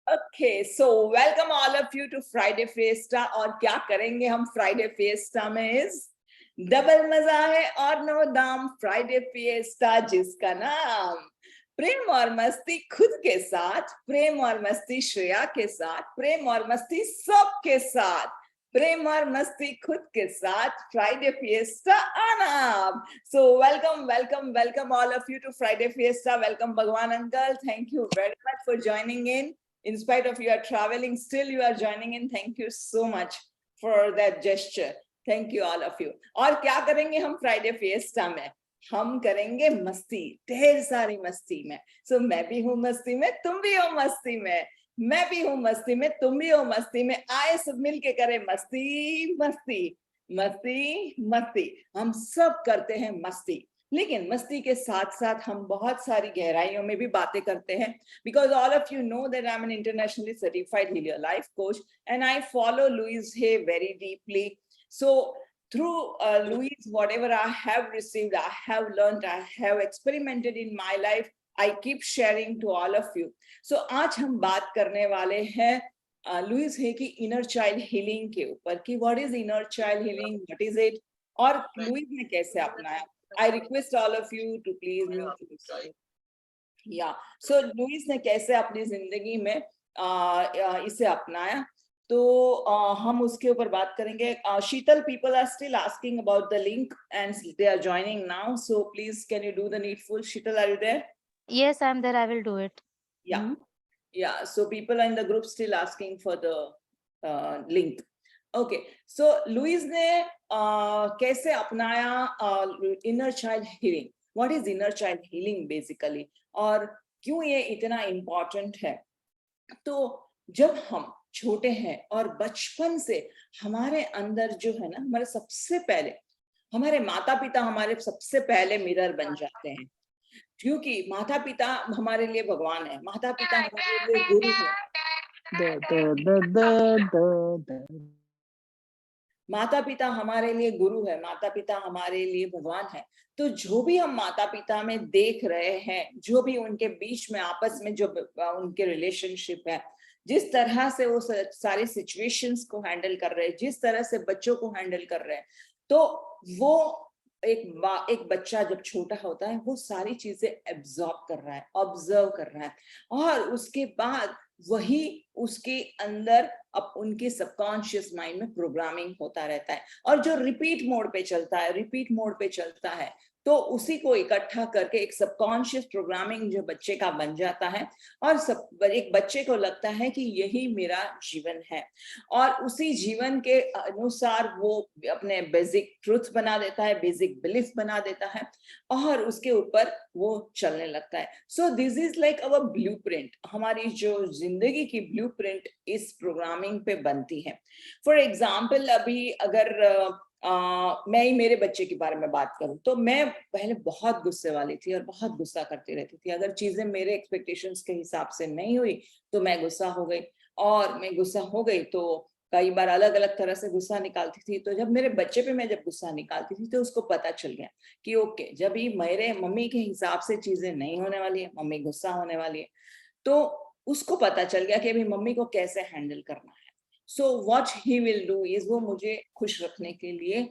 Okay, so welcome all of you to Friday Fiesta। और क्या करेंगे हम फ्राइडे फिएस्टा में इस डबल मजा है और नो दाम फ्राइडे फिएस्टा, जिसका नाम प्रेम और मस्ती खुद के साथ, प्रेम और मस्ती श्रेया के साथ, प्रेम और मस्ती सबके साथ, प्रेम और मस्ती खुद के साथ, फ्राइडे फिएस्टा आनाम। So welcome all of you to Friday Fiesta। Welcome Bhagwan uncle, thank you very much for joining in spite of you are traveling, still you are joining in। Thank you so much for that gesture। Thank you all of you। और क्या करेंगे हम Friday fiesta में? हम करेंगे मस्ती, ढेर सारी मस्ती में। सो मैं भी हूँ मस्ती में, तुम भी हो मस्ती में, मैं भी हूँ मस्ती में, तुम भी हो मस्ती में। आए सब मिलके करें मस्ती मस्ती मस्ती मस्ती। हम सब करते हैं मस्ती, लेकिन मस्ती के साथ साथ हम बहुत सारी गहराइयों में भी बातें करते हैं। Because all of you know that I'm an internationally certified Heal Life coach and I follow Louise Hay very deeply. So through Louise, whatever I have received, I have learned, I have experimented in my life, I keep sharing to all of you। So आज हम बात करने वाले हैं Louis हे की inner child healing के ऊपर कि what is inner child healing, what is it, और लुइस ने कैसे अपनाया। I request all of you to please mute. Yeah so Louis ने कैसे अपनी जिंदगी में इसे अपनाया, तो हम उसके ऊपर बात करेंगे। Sheetal, people are still asking about the link and they are joining now, so please can you do the needful. Sheetal, are you there? Yes, I'm there. I will do it. Yeah. Yeah, so people are in the group still asking for the link। Okay, so Louise ने कैसे अपनाया inner child healing, what is inner child healing basically, और क्यों ये इतना important है। तो जब हम छोटे हैं और बचपन से हमारे अंदर जो है ना, हमारे सबसे पहले हमारे माता पिता हमारे सबसे पहले मिरर बन जाते हैं, क्योंकि माता पिता हमारे लिए भगवान है, माता पिता हमारे लिए गुरु है, माता पिता हमारे लिए गुरु है, माता पिता हमारे लिए भगवान है। तो जो भी हम माता पिता में देख रहे हैं, जो भी उनके बीच में आपस में जो उनके रिलेशनशिप है, जिस तरह से वो सारे सिचुएशंस को हैंडल कर रहे हैं, जिस तरह से बच्चों को हैंडल कर रहे हैं, तो वो एक बच्चा जब छोटा होता है वो सारी चीजें एब्जॉर्ब कर रहा है, ऑब्जर्व कर रहा है, और उसके बाद वही उसके अंदर अब उनके सबकॉन्शियस माइंड में प्रोग्रामिंग होता रहता है, और जो रिपीट मोड पे चलता है, रिपीट मोड पे चलता है, तो उसी को इकट्ठा करके एक सबकॉन्शियस प्रोग्रामिंग जो बच्चे का बन जाता है, और सब एक बच्चे को लगता है कि यही मेरा जीवन है, और उसी जीवन के अनुसार वो अपने बेसिक ट्रुथ बना देता है, बेसिक बिलीफ बना देता है, और उसके ऊपर वो चलने लगता है। So this is like our blueprint, हमारी जो जिंदगी की ब्लूप्रिंट इस प्रोग्रामिंग पे बनती है। फॉर एग्जाम्पल, अभी अगर मैं ही मेरे बच्चे के बारे में बात करूं, तो मैं पहले बहुत गुस्से वाली थी और बहुत गुस्सा करती रहती थी। अगर चीजें मेरे एक्सपेक्टेशंस के हिसाब से नहीं हुई तो मैं गुस्सा हो गई, और मैं गुस्सा हो गई तो कई बार अलग अलग तरह से गुस्सा निकालती थी। तो जब मेरे बच्चे पे मैं जब गुस्सा निकालती थी तो उसको पता चल गया कि ओके, जब ही मेरे मम्मी के हिसाब से चीजें नहीं होने वाली है, मम्मी गुस्सा होने वाली है, तो उसको पता चल गया कि अभी मम्मी को कैसे हैंडल करना है। So what he will do is, वो मुझे खुश रखने के लिए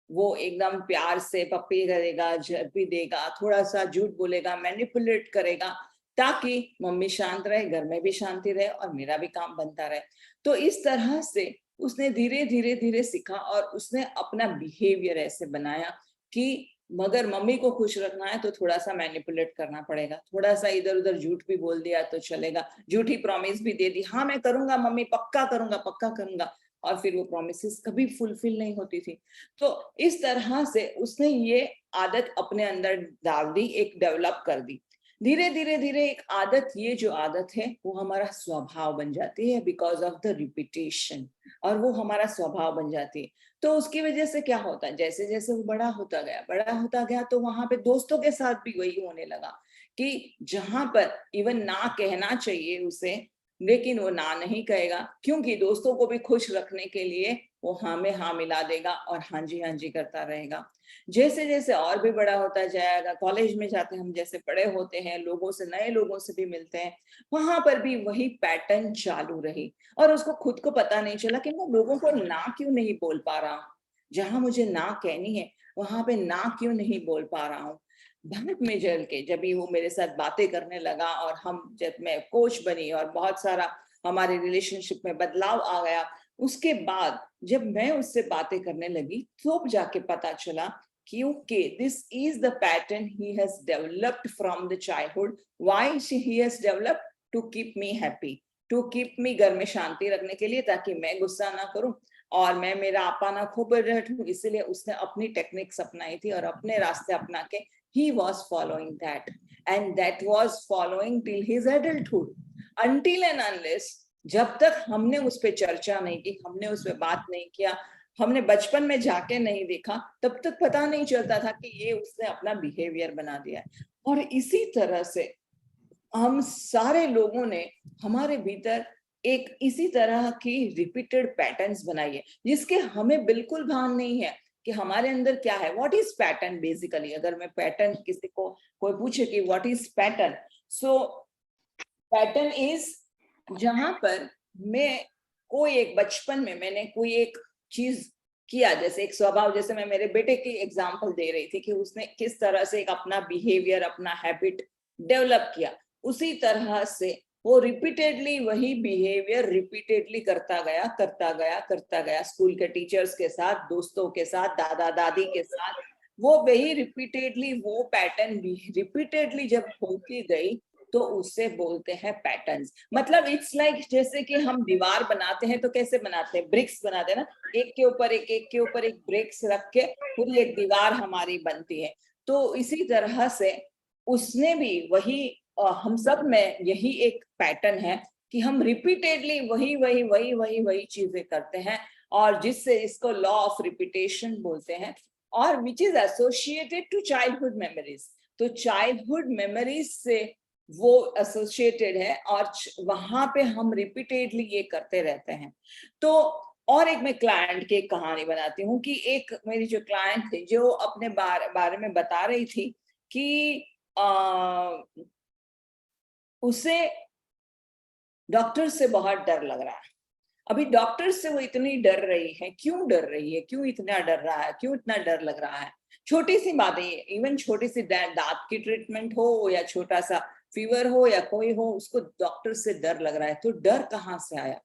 वो एकदम प्यार से पप्पी करेगा, झप्पी देगा, थोड़ा सा झूठ बोलेगा, मैनिपुलेट करेगा, ताकि मम्मी शांत रहे, घर में भी शांति रहे और मेरा भी काम बनता रहे। तो इस तरह से उसने धीरे धीरे धीरे सीखा, और उसने अपना बिहेवियर ऐसे बनाया कि मगर मम्मी को खुश रखना है तो थोड़ा सा मैनिपुलेट करना पड़ेगा, थोड़ा सा इधर उधर झूठ भी बोल दिया तो चलेगा, झूठी प्रॉमिस भी दे दी, हाँ मैं करूंगा मम्मी, पक्का करूंगा पक्का करूंगा, और फिर वो प्रॉमिसेस कभी फुलफिल नहीं होती थी। तो इस तरह से उसने ये आदत अपने अंदर डाल दी, एक डेवलप कर दी। धीरे धीरे धीरे एक आदत, ये जो आदत है वो हमारा स्वभाव बन जाती है, बिकॉज ऑफ द रिपीटेशन, और वो हमारा स्वभाव बन जाती है। तो उसकी वजह से क्या होता है, जैसे जैसे वो बड़ा होता गया, तो वहां पे दोस्तों के साथ भी वही होने लगा कि जहां पर इवन ना कहना चाहिए उसे, लेकिन वो ना नहीं कहेगा, क्योंकि दोस्तों को भी खुश रखने के लिए वो हाँ में हाँ मिला देगा और हाँ जी करता रहेगा। जैसे जैसे और भी बड़ा होता जाएगा, कॉलेज में जाते हम जैसे बड़े होते हैं, लोगों से, नए लोगों से भी मिलते हैं, वहां पर भी वही पैटर्न चालू रही और उसको खुद को पता नहीं चला कि मैं लोगों को ना क्यों नहीं बोल पा रहा हूँ, जहां मुझे ना कहनी है वहां पे ना क्यों नहीं बोल पा रहा हूँ। बाद में जल के जब वो मेरे साथ बातें करने लगा और जब मैं कोच बनी और बहुत सारा हमारे रिलेशनशिप में बदलाव आ गया, उसके बाद जब मैं उससे बातें करने लगी तो जाके पता चला कि okay, this is the pattern he has developed from the childhood. Why he has developed? To keep me happy, to keep me, घर में शांति रखने के लिए, ताकि मैं गुस्सा ना करूं और मैं मेरा आपा ना खो बैठूं। इसीलिए उसने अपनी टेक्निक्स अपनाई थी और अपने रास्ते अपना के he was following that, and that was following till his adulthood, until and unless, जब तक हमने उस पर चर्चा नहीं की, हमने उस पर बात नहीं किया, हमने बचपन में जाके नहीं देखा, तब तक पता नहीं चलता था कि ये उसने अपना बिहेवियर बना दिया है। और इसी तरह से हम सारे लोगों ने हमारे भीतर एक इसी तरह की रिपीटेड पैटर्न्स बनाई है, जिसके हमें बिल्कुल भान नहीं है कि हमारे अंदर क्या है। What is pattern? बेसिकली अगर मैं पैटर्न, किसी को कोई पूछे कि what is pattern, so pattern is जहां पर मैं कोई एक बचपन में मैंने कोई एक चीज किया, जैसे एक स्वभाव, जैसे मैं मेरे बेटे की एग्जांपल दे रही थी कि उसने किस तरह से एक अपना बिहेवियर, अपना हैबिट डेवलप किया, उसी तरह से वो रिपीटेडली वही बिहेवियर रिपीटेडली करता गया स्कूल के टीचर्स के साथ, दोस्तों के साथ, दादा दादी के साथ, वो वही रिपीटेडली वो पैटर्न रिपीटेडली जब होती गई तो उससे बोलते हैं पैटर्न्स। मतलब इट्स लाइक जैसे कि हम दीवार बनाते हैं तो कैसे बनाते हैं, ब्रिक्स बनाते हैं ना, एक के ऊपर एक ब्रिक्स रख के पूरी एक दीवार हमारी बनती है। तो इसी तरह से उसने भी वही, हम सब में यही एक पैटर्न है कि हम रिपीटेडली वही चीजें करते हैं, और जिससे इसको लॉ ऑफ रिपीटेशन बोलते हैं, और which is associated to childhood memories. तो चाइल्डहुड मेमोरीज से वो एसोसिएटेड है और वहां पे हम रिपीटेडली ये करते रहते हैं। तो और एक मैं क्लाइंट की एक कहानी बनाती हूँ कि एक मेरी जो क्लाइंट थी, जो अपने बारे में बता रही थी कि उसे डॉक्टर से बहुत डर लग रहा है। अभी डॉक्टर से वो इतनी डर रही है, क्यों डर रही है, क्यों इतना डर रहा है, क्यों इतना डर लग रहा है? छोटी सी बातें, इवन छोटी सी दांत की ट्रीटमेंट हो या छोटा सा फीवर हो या कोई हो, उसको डॉक्टर से डर लग रहा है। तो डर कहाँ से आया?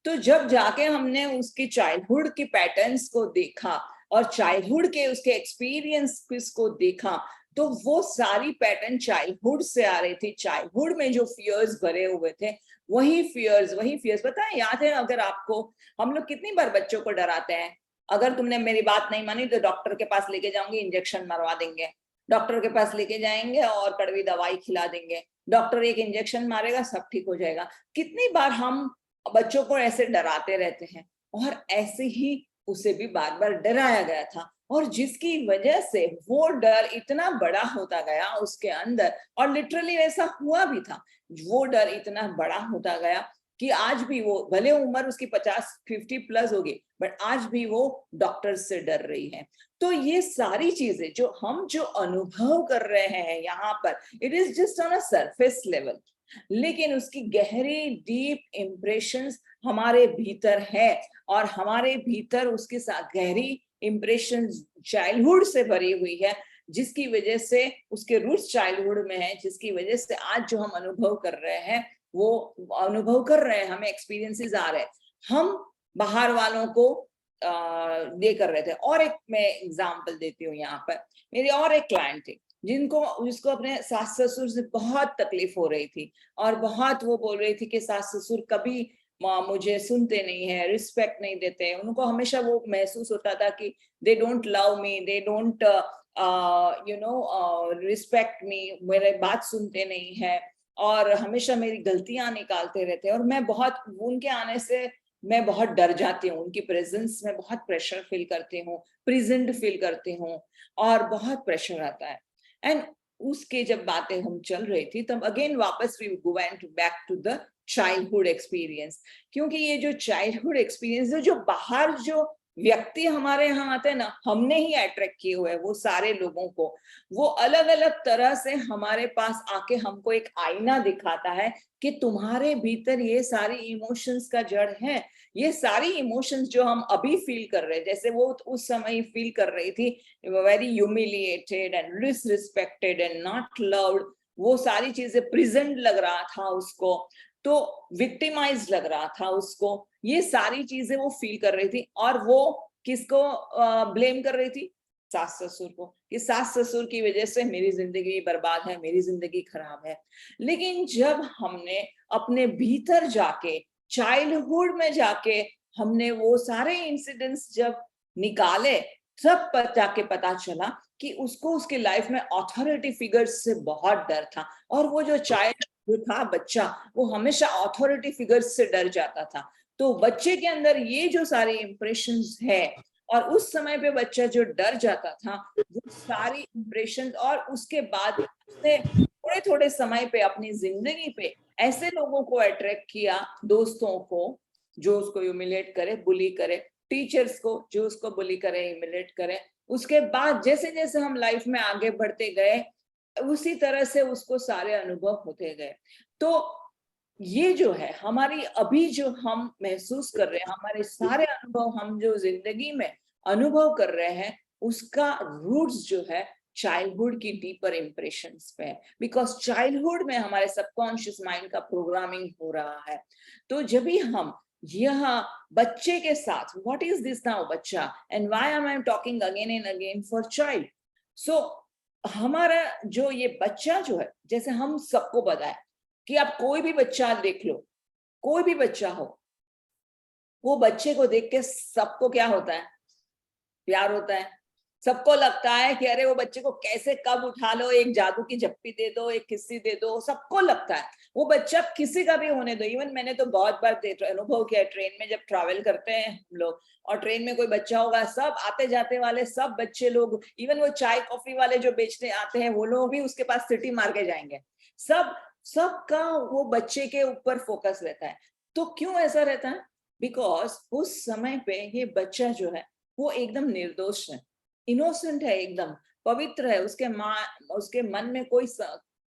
तो जब जाके हमने उसकी चाइल्डहुड के पैटर्न्स को देखा और चाइल्डहुड के उसके एक्सपीरियंस को देखा, तो वो सारी पैटर्न चाइल्डहुड से आ रही थी। चाइल्डहुड में जो फियर्स भरे हुए थे, वही फियर्स पता है, याद है अगर आपको, हम लोग कितनी बार बच्चों को डराते हैं, अगर तुमने मेरी बात नहीं मानी तो डॉक्टर के पास लेके जाऊंगी, इंजेक्शन मरवा देंगे, डॉक्टर के पास लेके जाएंगे और कड़वी दवाई खिला देंगे, डॉक्टर एक इंजेक्शन मारेगा, सब ठीक हो जाएगा। कितनी बार हम बच्चों को ऐसे डराते रहते हैं, और ऐसे ही उसे भी बार बार डराया गया था, और जिसकी वजह से वो डर इतना बड़ा होता गया उसके अंदर, और लिटरली ऐसा हुआ भी था। वो डर इतना बड़ा होता गया कि आज भी वो, भले उम्र उसकी 50-50 प्लस होगी, बट आज भी वो डॉक्टर से डर रही है। तो ये सारी चीजें जो हम जो अनुभव कर रहे हैं यहाँ पर, it is just on a surface level, लेकिन उसकी गहरी डीप इम्प्रेशंस हमारे भीतर है, और हमारे भीतर उसके साथ गहरी इम्प्रेशन चाइल्डहुड से भरी हुई है, जिसकी वजह से उसके रूट्स चाइल्डहुड में है, जिसकी वजह से आज जो हम अनुभव कर रहे हैं वो अनुभव कर रहे हैं, हमें एक्सपीरियंसेस आ रहे हैं, हम बाहर वालों को दे कर रहे थे। और एक मैं एग्जांपल देती हूँ यहाँ पर, मेरी और एक क्लाइंट थी जिसको अपने सास ससुर से बहुत तकलीफ हो रही थी, और बहुत वो बोल रही थी कि सास ससुर कभी मुझे सुनते नहीं है, रिस्पेक्ट नहीं देते, उनको हमेशा वो महसूस होता था कि they don't love me, they don't respect मी, मेरे बात सुनते नहीं है, और हमेशा मेरी गलतियां निकालते रहते हैं, और मैं बहुत, उनके आने से मैं बहुत डर जाती हूँ, उनकी प्रेजेंस में बहुत प्रेशर फील करती हूँ, प्रेजेंट फील करती हूँ, और बहुत प्रेशर आता है। एंड उसके जब बातें हम चल रही थी तब अगेन वापस we went back to the childhood experience, क्योंकि ये जो चाइल्डहुड एक्सपीरियंस है, जो बाहर जो व्यक्ति हमारे यहाँ आते हैं ना, हमने ही अट्रैक्ट किए हुए हैं वो सारे लोगों को। वो अलग अलग तरह से हमारे पास आके हमको एक आईना दिखाता है कि तुम्हारे भीतर ये सारी इमोशंस का जड़ है। ये सारी इमोशंस जो हम अभी फील कर रहे हैं, जैसे वो उस समय फील कर रही थी, very humiliated and disrespected and not loved, वो सारी चीजें प्रेजेंट लग रहा था उसको, तो विक्टिमाइज लग रहा था उसको, ये सारी चीजें वो फील कर रही थी। और वो किसको ब्लेम कर रही थी? सास ससुर को, कि सास ससुर की वजह से मेरी जिंदगी बर्बाद है, मेरी जिंदगी खराब है। लेकिन जब हमने अपने भीतर जाके, चाइल्डहुड में जाके हमने वो सारे इंसिडेंट्स जब निकाले, तब जाके पता चला कि उसको उसके लाइफ में अथॉरिटी फिगर्स से बहुत डर था। और वो जो चाइल्ड जो था बच्चा, वो हमेशा अथॉरिटी फिगर्स से डर जाता था। तो बच्चे के अंदर ये जो सारे इंप्रेशंस है, और उस समय पे बच्चा जो डर जाता था, वो सारी इंप्रेशन, और उसके बाद उसने थोड़े थोड़े समय पे अपनी जिंदगी पे ऐसे लोगों को अट्रैक्ट किया, दोस्तों को जो उसको ह्यूमिलेट करे, बुली करे, टीचर्स को जो उसको बुली करे, ह्यूमिलेट करे। उसके बाद जैसे जैसे हम लाइफ में आगे बढ़ते गए, उसी तरह से उसको सारे अनुभव होते गए। तो ये जो है हमारी अभी जो हम महसूस कर रहे हैं, हमारे सारे अनुभव हम जो जिंदगी में अनुभव कर रहे हैं, उसका रूट्स जो है चाइल्डहुड की डीपर इंप्रेशंस पे है। बिकॉज चाइल्डहुड में हमारे सबकॉन्शियस माइंड का प्रोग्रामिंग हो रहा है। तो जब भी हम यहाँ बच्चे के साथ, व्हाट इज दिस नाउ बच्चा, and why am I talking again and again for child. So हमारा जो ये बच्चा जो है, जैसे हम सबको बताए कि आप कोई भी बच्चा देख लो, कोई भी बच्चा हो, वो बच्चे को देख के सबको क्या होता है? प्यार होता है। सबको लगता है कि अरे वो बच्चे को कैसे कब उठा लो, एक जादू की झप्पी दे दो, एक किस्सी दे दो, सबको लगता है। वो बच्चा किसी का भी होने दो। इवन मैंने तो बहुत बार अनुभव किया, ट्रेन में जब ट्रैवल करते हैं हम लोग, और ट्रेन में कोई बच्चा होगा, सब आते जाते वाले सब बच्चे लोग, इवन वो चाय कॉफी वाले जो बेचने आते हैं, वो लोग भी उसके पास सिटी मार के जाएंगे। सब सबका वो बच्चे के ऊपर फोकस रहता है। तो क्यों ऐसा रहता है? बिकॉज उस समय पे ये बच्चा जो है वो एकदम निर्दोष है, इनोसेंट है, एकदम पवित्र है। उसके मन में कोई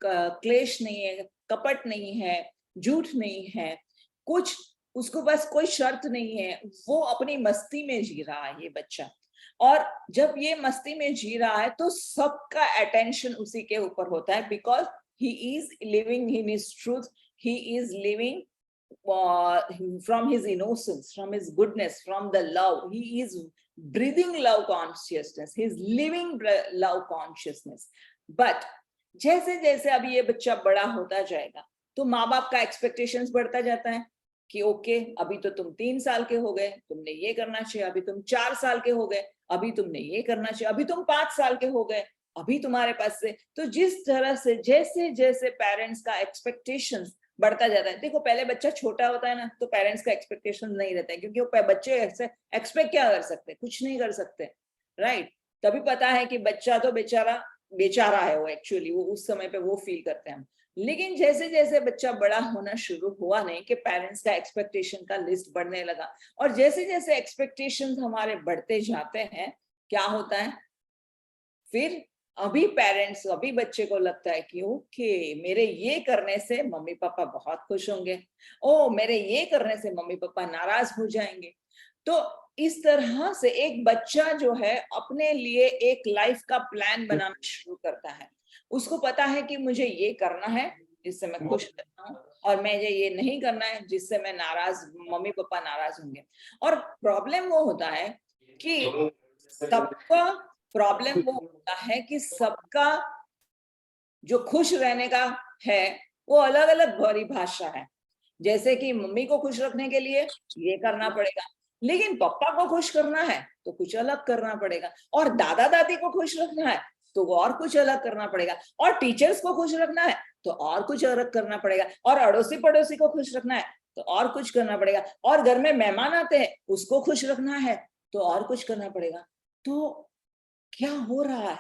क्लेश नहीं है, कपट नहीं है, झूठ नहीं है, कुछ उसको बस कोई शर्त नहीं है। वो अपनी मस्ती में जी रहा है ये बच्चा। और जब ये मस्ती में जी रहा है तो सबका अटेंशन उसी के ऊपर होता है, because he is living in his truth, he is living from his innocence, from his goodness, from the love. He is breathing love consciousness, he is living love consciousness. But जैसे जैसे अभी ये बच्चा बड़ा होता जाएगा, तो माँ बाप का एक्सपेक्टेशंस बढ़ता जाता है कि ओके, अभी तो तुम 3 साल के हो गए, तुमने ये करना चाहिए। अभी तुम 4 साल के हो गए, अभी तुमने ये करना चाहिए। अभी तुम 5 साल के हो गए, अभी तुम्हारे पास से। तो जिस तरह से जैसे जैसे पेरेंट्स का एक्सपेक्टेशंस बढ़ता जाता है। देखो, पहले बच्चा छोटा होता है ना, तो पेरेंट्स का एक्सपेक्टेशन नहीं रहता है, क्योंकि वो बच्चे ऐसे एक्सपेक्ट क्या कर सकते, कुछ नहीं कर सकते, राइट। तभी पता है कि बच्चा तो बेचारा बेचारा है, वो एक्चुअली वो उस समय पे वो फील करते हैं हम। लेकिन जैसे जैसे बच्चा बड़ा होना शुरू हुआ, नहीं कि पेरेंट्स का एक्सपेक्टेशन का लिस्ट बढ़ने लगा, और जैसे जैसे एक्सपेक्टेशन हमारे बढ़ते जाते हैं, क्या होता है फिर? अभी बच्चे को लगता है कि ओके, मेरे ये करने से मम्मी पापा बहुत खुश होंगे, ओ मेरे ये करने से मम्मी पापा नाराज हो जाएंगे। तो इस तरह से एक बच्चा जो है अपने लिए एक लाइफ का प्लान बनाना शुरू करता है। उसको पता है कि मुझे ये करना है जिससे मैं खुश रहता हूँ, और मुझे ये नहीं करना है जिससे मैं नाराज, मम्मी पापा नाराज होंगे। और प्रॉब्लम वो होता है कि सबका प्रॉब्लम वो होता है कि सबका जो खुश रहने का है वो अलग अलग परिभाषा है। जैसे कि मम्मी को खुश रखने के लिए ये करना पड़ेगा, लेकिन पापा को खुश करना है तो कुछ अलग करना पड़ेगा, और दादा दादी को खुश रखना है तो वो और कुछ अलग करना पड़ेगा, और टीचर्स को खुश रखना है तो और कुछ अलग करना पड़ेगा, और अड़ोसी पड़ोसी को खुश रखना है तो और कुछ करना पड़ेगा, और घर में मेहमान आते हैं उसको खुश रखना है तो और कुछ करना पड़ेगा। तो क्या हो रहा है?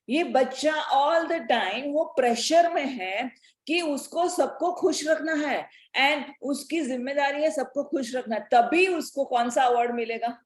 ये बच्चा ऑल द टाइम वो प्रेशर में है कि उसको सबको खुश रखना है एंड उसकी जिम्मेदारी है सबको खुश रखना, तभी उसको कौन सा अवार्ड मिलेगा?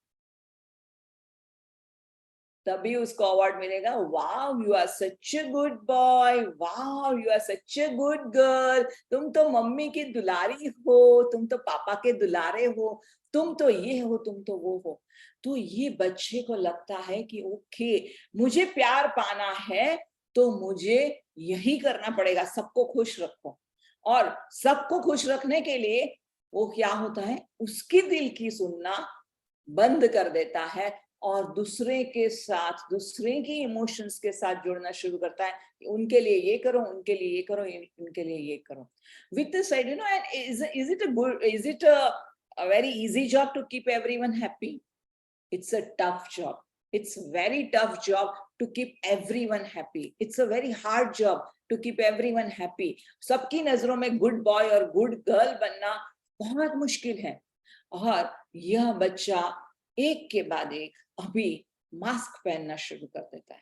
तभी उसको अवार्ड मिलेगा, wow you are such a good boy, wow you are such a good girl, तुम तो मम्मी की दुलारी हो, तुम तो पापा के दुलारे हो, तुम तो ये हो, तुम तो वो हो। तो ये बच्चे को लगता है कि ओके, मुझे प्यार पाना है तो मुझे यही करना पड़ेगा, सबको खुश रखो। और सबको खुश रखने के लिए वो क्या होता है, उसकी दिल की सुनना बंद कर देता है और दूसरे के साथ, दूसरे की इमोशंस के साथ जुड़ना शुरू करता है कि उनके लिए ये करो, उनके लिए ये करो, उनके लिए ये करो। With this side, you know, and is it a very easy job to keep everyone happy? It's a tough job. It's a very tough job to keep everyone happy. It's a very hard job to keep everyone happy. सबकी नजरों में good boy और good girl बनना बहुत मुश्किल है। और यह बच्चा एक के बाद एक अभी मास्क पहनना शुरू कर देता है।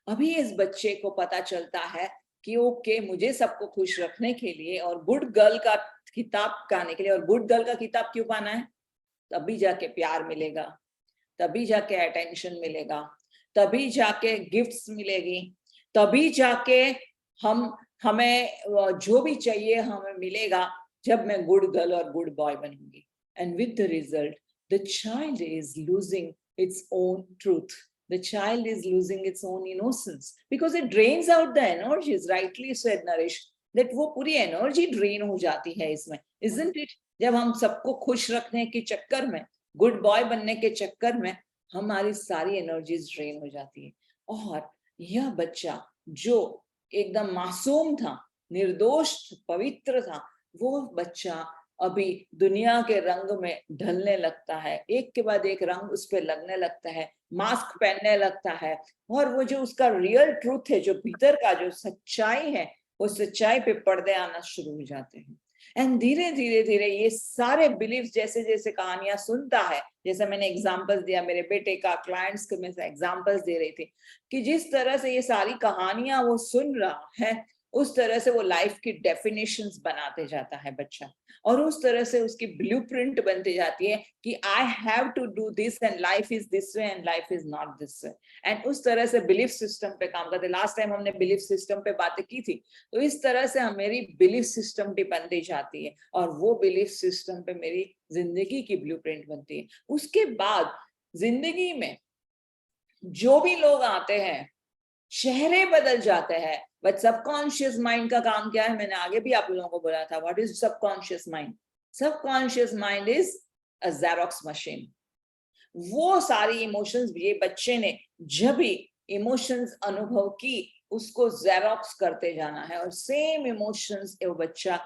अभी इस बच्चे को पता चलता है कि ओके, मुझे सबको खुश रखने के लिए और गुड गर्ल का किताब पाने के लिए, और गुड गर्ल का किताब क्यों पाना है? तभी जाके प्यार मिलेगा, तभी जाके अटेंशन मिलेगा, तभी जाके गिफ्ट्स मिलेगी, तभी जाके हमें जो भी चाहिए हमें मिलेगा, जब मैं गुड गर्ल और गुड बॉय बनूंगी। And with the result the child is losing its own truth. The child is losing its own innocence because it drains out the energies. Rightly said Naresh, that वो पूरी energy drain हो जाती है इसमें, isn't it? जब हम सबको खुश रखने के चक्कर में, गुड बॉय बनने के चक्कर में हमारी सारी एनर्जीज ड्रेन हो जाती है। और यह बच्चा जो एकदम मासूम था, निर्दोष, पवित्र था, वो बच्चा अभी दुनिया के रंग में ढलने लगता है, एक के बाद एक रंग उस पर लगने लगता है, मास्क पहनने लगता है, और वो जो उसका रियल ट्रूथ है, जो भीतर का जो सच्चाई है, वो सच्चाई पे पर्दे आना शुरू हो जाते हैं। एंड धीरे धीरे धीरे ये सारे बिलीफ, जैसे जैसे कहानियां सुनता है, जैसे मैंने एग्जाम्पल्स दिया मेरे बेटे का, क्लाइंट्स के में से एग्जाम्पल्स दे रही थी कि जिस तरह से ये सारी कहानियां वो सुन रहा है, उस तरह से वो लाइफ की डेफिनेशंस बनाते जाता है बच्चा, और उस तरह से उसकी ब्लूप्रिंट बनती जाती है कि I have to do this and life is this way and life is not this way. And उस तरह से बिलीफ सिस्टम पे काम करते। लास्ट टाइम हमने बिलीफ सिस्टम पे बातें की थी, तो इस तरह से मेरी बिलीफ सिस्टम भी बनती जाती है और वो बिलीफ सिस्टम पे मेरी जिंदगी की ब्लूप्रिंट बनती है। उसके बाद जिंदगी में जो भी लोग आते हैं, चेहरे बदल जाते हैं, बट सबकॉन्शियस माइंड का काम क्या है? मैंने आगे भी आप लोगों को बोला था, what is subconscious mind? Subconscious mind is a xerox machine. वो सारी इमोशंस ये बच्चे ने जब भी इमोशंस अनुभव की, उसको जेरोक्स करते जाना है, और सेम इमोशंस वो बच्चा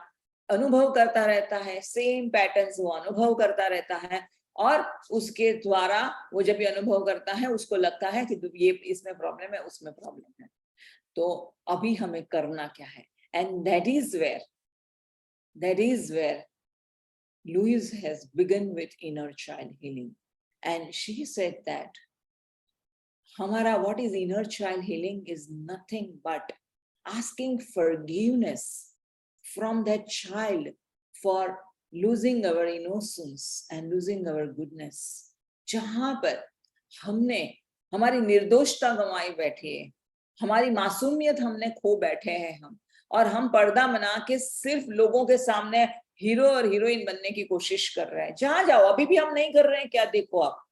अनुभव करता रहता है, सेम पैटर्न्स वो अनुभव करता रहता है, और उसके द्वारा वो जब भी अनुभव करता है उसको लगता है कि ये इसमें प्रॉब्लम है, उसमें प्रॉब्लम है। तो अभी हमें करना क्या है? And that is where Louise has begun with inner child healing, and she said that हमारा what is inner child healing is nothing but asking forgiveness from that child for losing our innocence and losing our goodness। जहां पर हमने हमारी निर्दोषता गंवाई बैठी है, हमारी मासूमियत हमने खो बैठे हैं हम, और हम पर्दा बना के सिर्फ लोगों के सामने हीरो और हीरोइन बनने की कोशिश कर रहे हैं। जहां जाओ अभी भी हम नहीं कर रहे हैं क्या? देखो आप,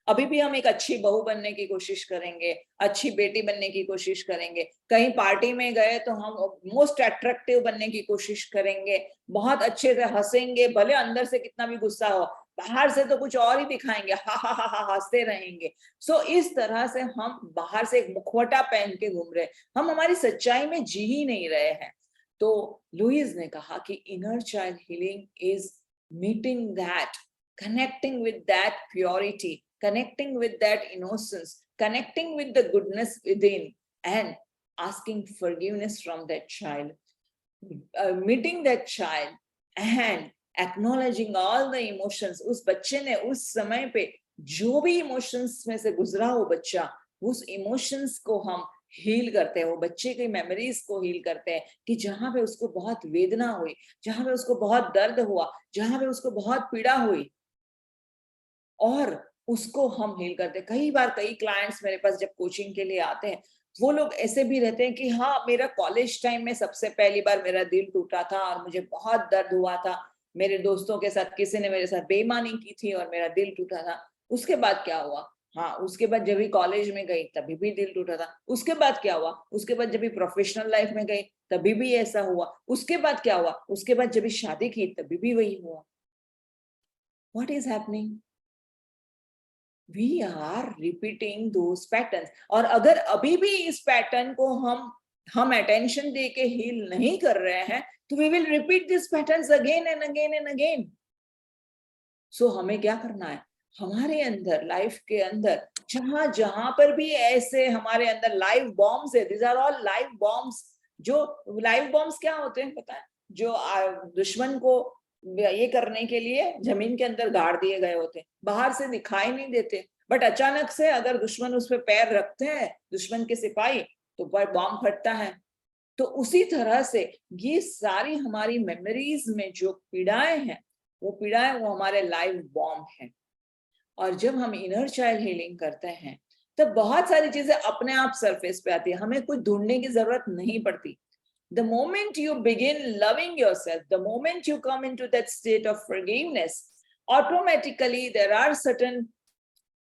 अभी भी हम एक अच्छी बहू बनने की कोशिश करेंगे, अच्छी बेटी बनने की कोशिश करेंगे, कहीं पार्टी में गए तो हम मोस्ट अट्रैक्टिव बनने की कोशिश करेंगे, बहुत अच्छे से हंसेंगे, भले अंदर से कितना भी गुस्सा हो, बाहर से तो कुछ और ही दिखाएंगे, हा हा हा हा हंसते रहेंगे। सो इस तरह से हम बाहर से एक मुखौटा पहन के घूम रहे, हम हमारी सच्चाई में जी ही नहीं रहे हैं। तो लुईस ने कहा कि inner child healing is meeting that, connecting with that purity, connecting with that innocence, connecting with the goodness within, and asking forgiveness from that child, meeting that child and acknowledging all the emotions। उस बच्चे ने उस समय पे जो भी emotions में से गुजरा हो बच्चा, उस इमोशंस को हम हील करते हैं, वो बच्चे की मेमोरीज को हील करते हैं कि जहां पे उसको बहुत वेदना हुई, जहां पे उसको बहुत दर्द हुआ, जहां पे उसको बहुत पीड़ा हुई, और उसको हम हील करते हैं। कई बार कई क्लाइंट्स मेरे पास जब कोचिंग के लिए आते हैं, वो लोग ऐसे भी रहते हैं कि हाँ, मेरा कॉलेज टाइम में सबसे पहली बार मेरा दिल टूटा था और मुझे बहुत दर्द हुआ था। मेरे दोस्तों के साथ किसी ने मेरे साथ बेईमानी की थी और मेरा दिल टूटा था। उसके बाद क्या हुआ? हाँ, उसके बाद जब भी कॉलेज में गई तभी भी दिल टूटा था। उसके बाद क्या हुआ? उसके बाद जब भी प्रोफेशनल लाइफ में गई तभी भी ऐसा हुआ। उसके बाद क्या हुआ? उसके बाद जब भी शादी की तभी भी वही हुआ। What is happening? we are repeating those patterns। और अगर अभी भी इस पैटर्न को हम अटेंशन दे के हील नहीं कर रहे हैं, तो we will repeat these patterns again and again and again। सो हमें क्या करना है? हमारे अंदर, लाइफ के अंदर, जहां जहां पर भी ऐसे हमारे अंदर लाइव बॉम्ब्स है, these are all live bombs. जो लाइव बॉम्ब्स क्या होते हैं पता है? जो दुश्मन को ये करने के लिए जमीन के अंदर गाड़ दिए गए होते हैं, बाहर से दिखाई नहीं देते, बट अचानक से अगर दुश्मन उस पर पैर रखते हैं, दुश्मन के सिपाही, तो बॉम्ब फटता है। तो उसी तरह से ये सारी हमारी मेमोरीज में जो पीड़ाएं हैं, वो पीड़ाएं वो हमारे लाइव बॉम्ब हैं। और जब हम इनर चाइल्ड हीलिंग करते हैं, तब बहुत सारी चीजें अपने आप सरफेस पे आती है, हमें कुछ ढूंढने की जरूरत नहीं पड़ती। The moment you begin loving yourself, the moment you come into that state of forgiveness, automatically there are certain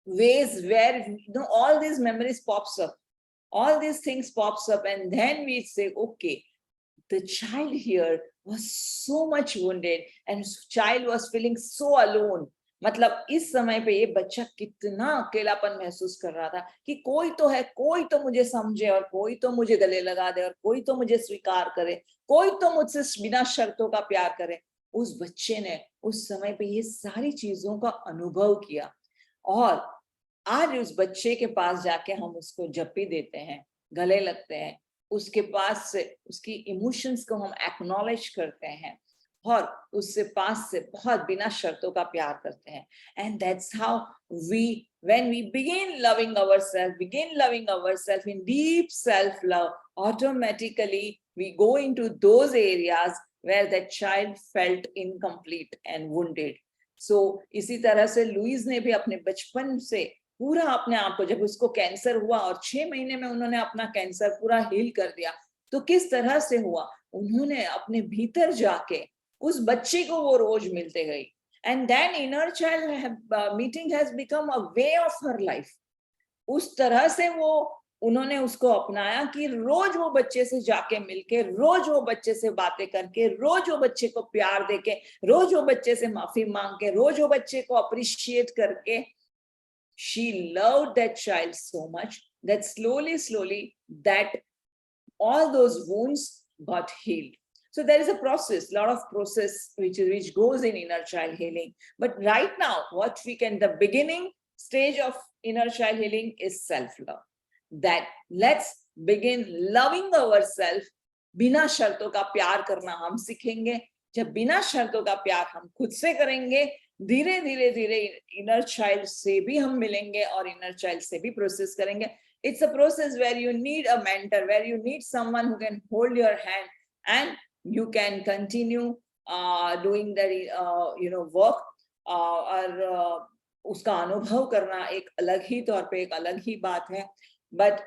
ways where all these memories pops up, all these things pops up, and then we say, okay, the child here was so much wounded and child was feeling so alone। मतलब इस समय पे ये बच्चा कितना अकेलापन महसूस कर रहा था कि कोई तो है, कोई तो मुझे समझे और कोई तो मुझे गले लगा दे और कोई तो मुझे स्वीकार करे, कोई तो मुझसे बिना शर्तों का प्यार करे। उस बच्चे ने उस समय पे ये सारी चीजों का अनुभव किया, और आज उस बच्चे के पास जाके हम उसको जप्पी देते हैं, गले लगते हैं, उसके पास से उसकी इमोशंस को हम एक्नॉलेज करते हैं, और उससे पास से बहुत बिना शर्तों का प्यार करते हैं। And that's how we when we begin loving ourselves in deep self love, automatically we go into those areas where that child felt incomplete and wounded। so इसी तरह से लुइस ने भी अपने बचपन से पूरा अपने आप को, जब उसको कैंसर हुआ और 6 महीने में उन्होंने अपना कैंसर पूरा हील कर दिया, तो किस तरह से हुआ? उन्होंने अपने भीतर जाके उस बच्चे को वो रोज मिलते गई, and then inner child meeting has become a way of her life. उस तरह से वो उन्होंने उसको अपनाया कि रोज वो बच्चे से जाके मिलके, रोज वो बच्चे से बातें करके, रोज वो बच्चे को प्यार देके, रोज वो बच्चे से माफी मांग के, रोज वो बच्चे को अप्रिशिएट करके, she loved that child so much that slowly that all those wounds got healed। so there is a process, lot of process which goes in inner child healing। but right now what we can, the beginning stage of inner child healing is self love। that let's begin loving ourselves। बिना शर्तों का प्यार करना हम सीखेंगे। जब बिना शर्तों का प्यार हम खुद से करेंगे, धीरे धीरे धीरे इनर चाइल्ड से भी हम मिलेंगे और इनर चाइल्ड से भी प्रोसेस करेंगे। It's a process where you need a mentor, where you need someone who can hold your hand and you can continue doing the work। और उसका अनुभव करना एक अलग ही तौर पे एक अलग ही बात है। बट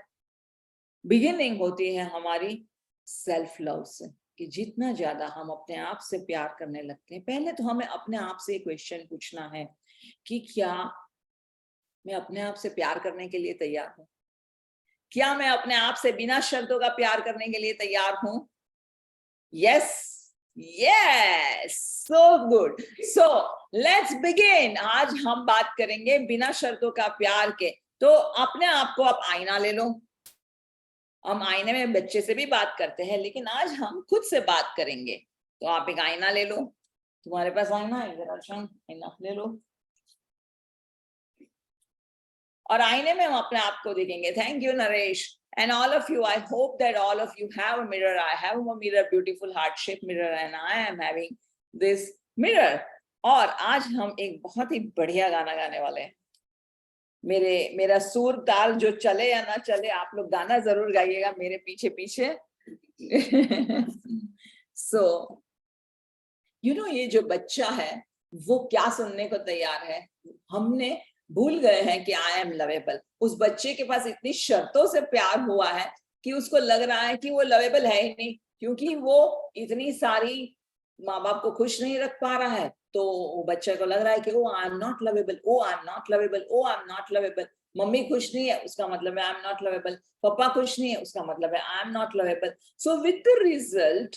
बिगिनिंग होती है हमारी सेल्फ लव से, कि जितना ज्यादा हम अपने आप से प्यार करने लगते हैं, पहले तो हमें अपने आप से क्वेश्चन पूछना है कि क्या मैं अपने आप से प्यार करने के लिए तैयार हूं? क्या मैं अपने आप से बिना शर्तों का प्यार करने के लिए तैयार हूं? Yes, yes, so good. So let's begin. आज हम बात करेंगे बिना शर्तों का प्यार के। तो अपने आप को आप आईना ले लो। हम आईने में बच्चे से भी बात करते हैं, लेकिन आज हम खुद से बात करेंगे। तो आप एक आईना ले लो, तुम्हारे पास आईना है, इधर आईना ले लो, और आईने में हम अपने आप को देखेंगे। Thank you Naresh, and all of you, I hope that all of you have a mirror। I have a mirror, beautiful heart shaped mirror, and I am having this mirror। और आज हम एक बहुत ही बढ़िया गाना गाने वाले हैं। मेरा सुर ताल जो चले या ना चले, आप लोग गाना जरूर गाइएगा मेरे पीछे पीछे। सो ये जो बच्चा है वो क्या सुनने को तैयार है। हमने भूल गए हैं कि आई एम लवेबल। उस बच्चे के पास इतनी शर्तों से प्यार हुआ है कि उसको लग रहा है कि वो लवेबल है ही नहीं, क्योंकि वो इतनी सारी माँ बाप को खुश नहीं रख पा रहा है। तो वो बच्चे को लग रहा है कि oh I am not lovable, oh I am not lovable, oh I am not lovable. Mummy खुश नहीं है उसका मतलब है आई एम नॉट लवेबल, पापा खुश नहीं है उसका मतलब है I am not lovable. So with the result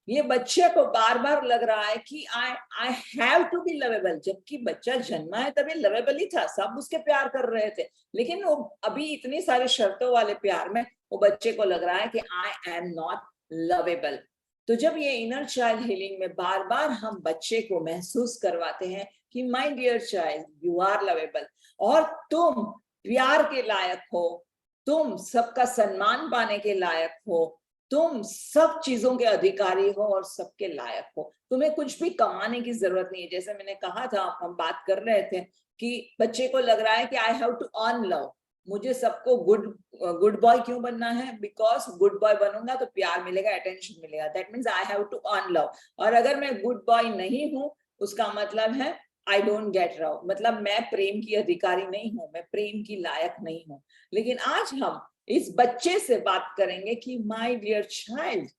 ये बच्चे को बार बार लग रहा है कि I have to be lovable, जबकि बच्चा जन्मा है तभी लवेबल ही था, सब उसके प्यार कर रहे थे। लेकिन वो अभी इतनी सारी शर्तों वाले प्यार में वो बच्चे को लग रहा है कि आई एम नॉट लवेबल। तो जब ये इनर चाइल्ड हीलिंग में बार बार हम बच्चे को महसूस करवाते हैं कि my dear child you are lovable, और तुम प्यार के लायक हो, तुम सबका सम्मान पाने के लायक हो, तुम सब चीजों के अधिकारी हो और सबके लायक हो, तुम्हें कुछ भी कमाने की जरूरत नहीं है। जैसे मैंने कहा था, हम बात कर रहे थे कि बच्चे को लग रहा है कि I have to earn love, मुझे सबको गुड बॉय क्यों बनना है, बिकॉज गुड बॉय बनूंगा तो प्यार मिलेगा, अटेंशन मिलेगा, that means I have to earn love. और अगर मैं गुड बॉय नहीं हूं उसका मतलब है आई डोंट गेट लव, मतलब मैं प्रेम की अधिकारी नहीं हूं, मैं प्रेम की लायक नहीं हूं। लेकिन आज हम इस बच्चे से बात करेंगे कि my dear child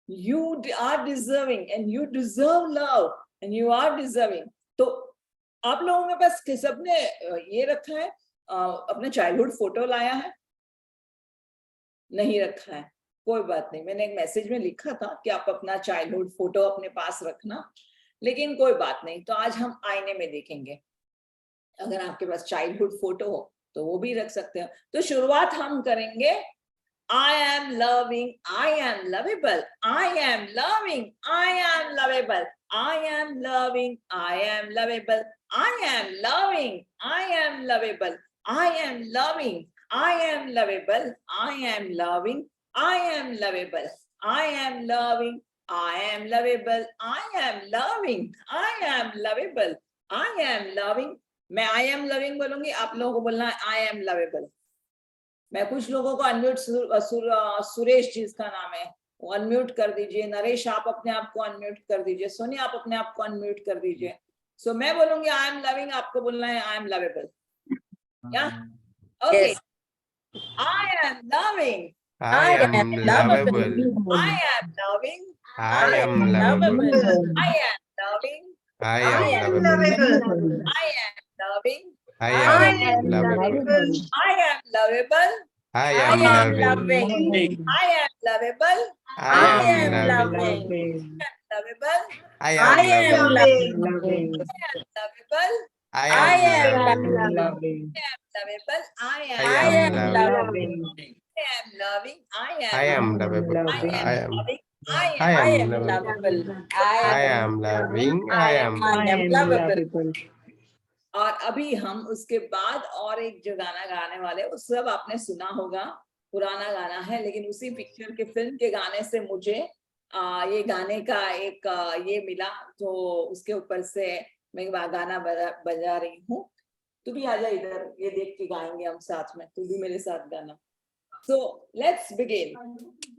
you are deserving and you deserve love and you are deserving. तो आप लोगों के पास सबने ये रखा है, अपने चाइल्डहुड फोटो लाया है? नहीं रखा है, कोई बात नहीं, मैंने एक मैसेज में लिखा था कि आप अपना चाइल्डहुड फोटो अपने पास रखना, लेकिन कोई बात नहीं। तो आज हम आईने में देखेंगे, अगर आपके पास चाइल्डहुड फोटो हो तो वो भी रख सकते हो। तो शुरुआत हम करेंगे I am loving, I am lovable, I am loving, I am lovable, I am loving, I am lovable, I am loving, I am lovable, I am loving, I am lovable, I am loving, I am lovable, I am loving, I am lovable, I am loving, I am lovable, I am loving। मैं I am loving बोलूंगी, आप लोगों को बोलना है I am lovable। मैं कुछ लोगों को अनम्यूट, सुरेश जी इसका नाम है, वो अनम्यूट कर दीजिए। नरेश आप अपने आप को अनम्यूट कर दीजिए। सोनिया आप अपने आप को अनम्यूट कर दीजिए। सो मैं बोलूंगी आई एम लविंग, आपको बोलना है आई एम लवेबल। या okay, I am loving, I am lovable. I am loving, I am lovable. I am loving, I I am am lovable. I am loving, I I am lovable. I am lovable, I am loving. I am lovable, I am loving. lovable, I I am am loving. lovable, I I am am loving. lovable, I I am am loving. loving, I am lovable. I am I am. loving, I am lovable. I am loving. I am. lovable। और अभी हम उसके बाद और एक जो गाना गाने वाले, वो सब आपने सुना होगा, पुराना गाना है, लेकिन उसी पिक्चर के फिल्म के गाने से मुझे ये गाने का एक ये मिला, तो उसके ऊपर से मैं गाना बजा रही हूँ। तू भी आजा इधर, ये देख के गाएंगे हम साथ में, तू भी मेरे साथ गाना। So let's begin।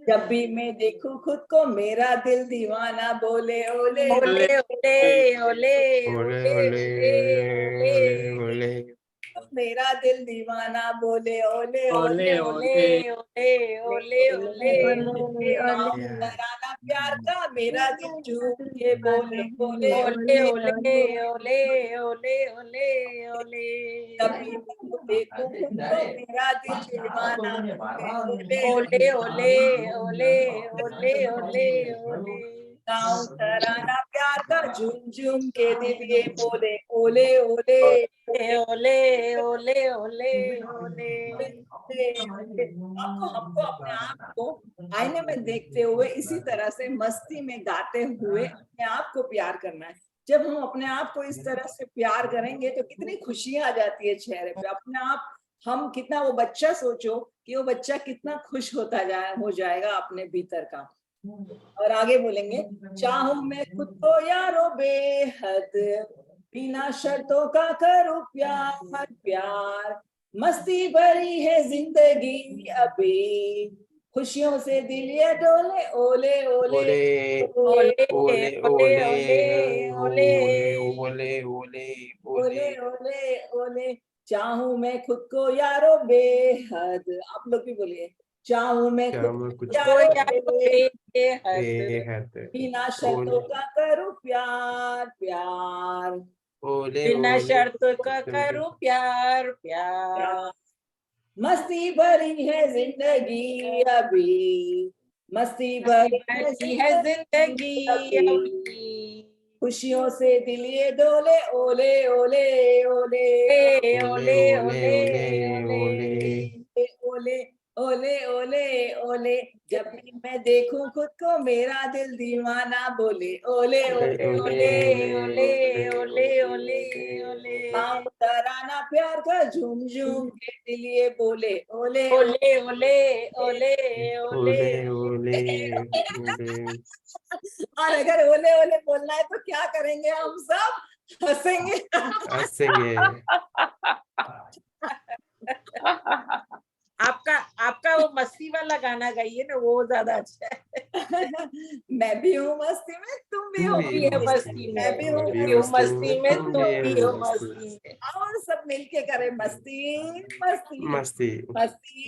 जब भी मैं देखूं खुद को मेरा दिल दीवाना बोले ओले ओले ओले ओले ओले ओले ओले, मेरा दिल दीवाना बोले ओले ओले ओले ओले ओले ओले, तराना प्यार का मेरा दिल झूम के बोले बोले ओले ओले ओले ओले ओले ओले। जब भी देखूं खुद को मेरा दिल दीवाना ओले ओले ओले ओले ओले ओले ओले, गाँव तराना प्यार का झूम झूम के दिल ये बोले ओले ओले ओले ओले ओले ओले। आपको हमको अपने आप को आईने में देखते हुए इसी तरह से मस्ती में गाते हुए अपने आप को प्यार करना है। जब हम अपने आप को इस तरह से प्यार करेंगे तो कितनी खुशियां आ जाती है चेहरे पे। अपने आप हम कितना, वो बच्चा सोचो कि वो बच्चा कितना खुश हो जाएगा अपने भीतर का। और आगे बोलेंगे, चाहूं मैं खुद को यारो बेहद, बिना शर्तों का करूं प्यार प्यार, मस्ती भरी है जिंदगी अभी, खुशियों से दिल ये डोले, ओले ओले ओले ओले ओले ओले ओले ओले ओले ओले ओले ओले ओले। चाहूं मैं खुद को यारो बेहद, आप लोग भी बोलिए, चाहूं मैं खुद हम को कुछ यारो बेहद, बेहद बिना शर्तों ओले का करूं प्यार प्यार, ओले बिना ओले शर्तों का करूं प्यार प्यार। प्यार। मस्ती भरी है जिंदगी अभी, मस्ती भरी है ऐसी है जिंदगी अभी, अभी, खुशियों से दिल ये डोले, ओले ओले ओले ओले ओले ओले ओले ओले ओले ओले ओले ओले ओले। जब भी मैं देखूं खुद को मेरा दिल दीवाना बोले, ओले ओले ओले ओले ओले ओले ओले ओले पाँव तराना प्यार का झूम झूम के दिल ये बोले, ओले ओले ओले ओले ओले। ओले ओले ओले। और अगर ओले ओले बोलना है तो क्या करेंगे हम सब? हंसेंगे। हंसेंगे। आपका वो मस्ती वाला गाना गाइए ना, वो ज्यादा अच्छा है। मैं भी हूँ मस्ती में, तुम भी तुम हो भी है मस्ती मस्ती में, में, मैं भी हूँ मैं भी हूँ मस्ती में, तुम तुम भी भी हो हो मस्ती में। और सब मिलके करें मस्ती मस्ती मस्ती मस्ती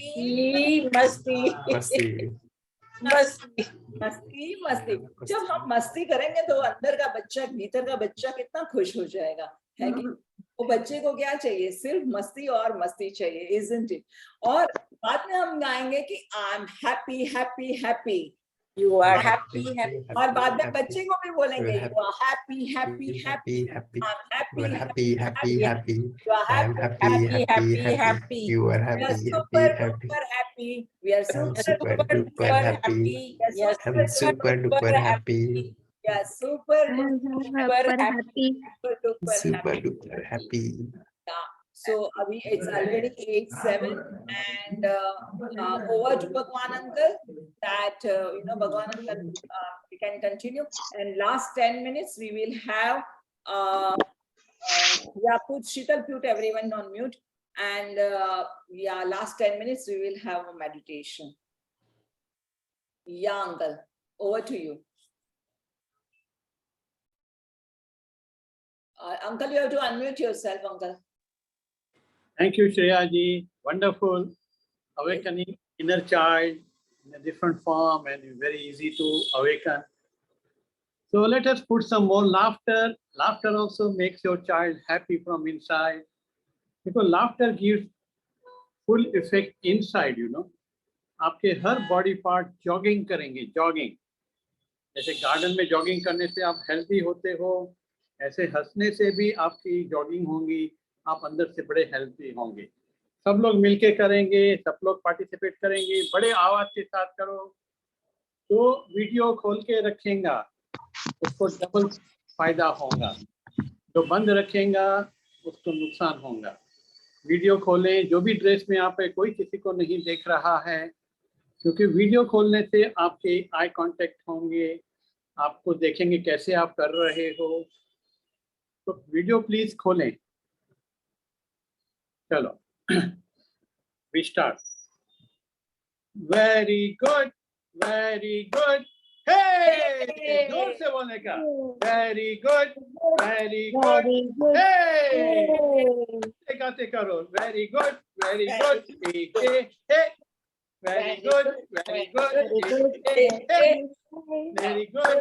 मस्ती मस्ती मस्ती। मस्ती मस्ती। जब हम मस्ती करेंगे तो अंदर का बच्चा, भीतर का बच्चा कितना खुश हो जाएगा, है कि? वो बच्चे को क्या चाहिए? सिर्फ मस्ती और मस्ती चाहिए, isn't it? और बाद में हम गाएंगे कि I am happy happy happy, you are happy happy. और बाद में बच्चे को भी बोलेंगे We're you are happy happy happy, happy. I am happy We're happy, happy, happy, happy. You are I'm happy happy, happy, happy, happy, happy. happy. You are We are happy, super happy, happy. duper happy. We are I'm super super duper duper Super happy. happy. Yes, Yes, I'm super duper happy. we are super super happy. duper duper Super happy. duper happy. Yeah. So abhi it's already 8:07 and over to Bhagwan uncle that Bhagwan uncle we can continue, and last 10 minutes we will have put Sheetal, put everyone on mute, and last 10 minutes we will have a meditation. Yeah, uncle, over to you. Uncle, you have to unmute yourself, uncle. Thank you, Shreya ji. Wonderful. Awakening inner child in a different form and very easy to awaken. So let us put some more laughter. Laughter also makes your child happy from inside, because laughter gives full effect inside, आपके हर body part jogging करेंगे, jogging. जैसे garden में jogging करने से आप healthy होते हो, ऐसे हंसने से भी आपकी जॉगिंग होगी, आप अंदर से बड़े हेल्दी होंगे। सब लोग मिलके करेंगे, सब लोग पार्टिसिपेट करेंगे, बड़े आवाज के साथ करो। तो वीडियो खोल के रखेगा उसको डबल फायदा होगा, जो बंद रखेगा उसको नुकसान होगा। वीडियो खोलें, जो भी ड्रेस में आप है, कोई किसी को नहीं देख रहा है, क्योंकि वीडियो खोलने से आपके आई कांटेक्ट होंगे, आपको देखेंगे कैसे आप कर रहे हो। तो वीडियो प्लीज खोलें। चलो we start. Very good, very good, hey जोर से बोलने का। Very good, very good, hey गाते करो। Very good, very good, hey very good, very good, very good, very good,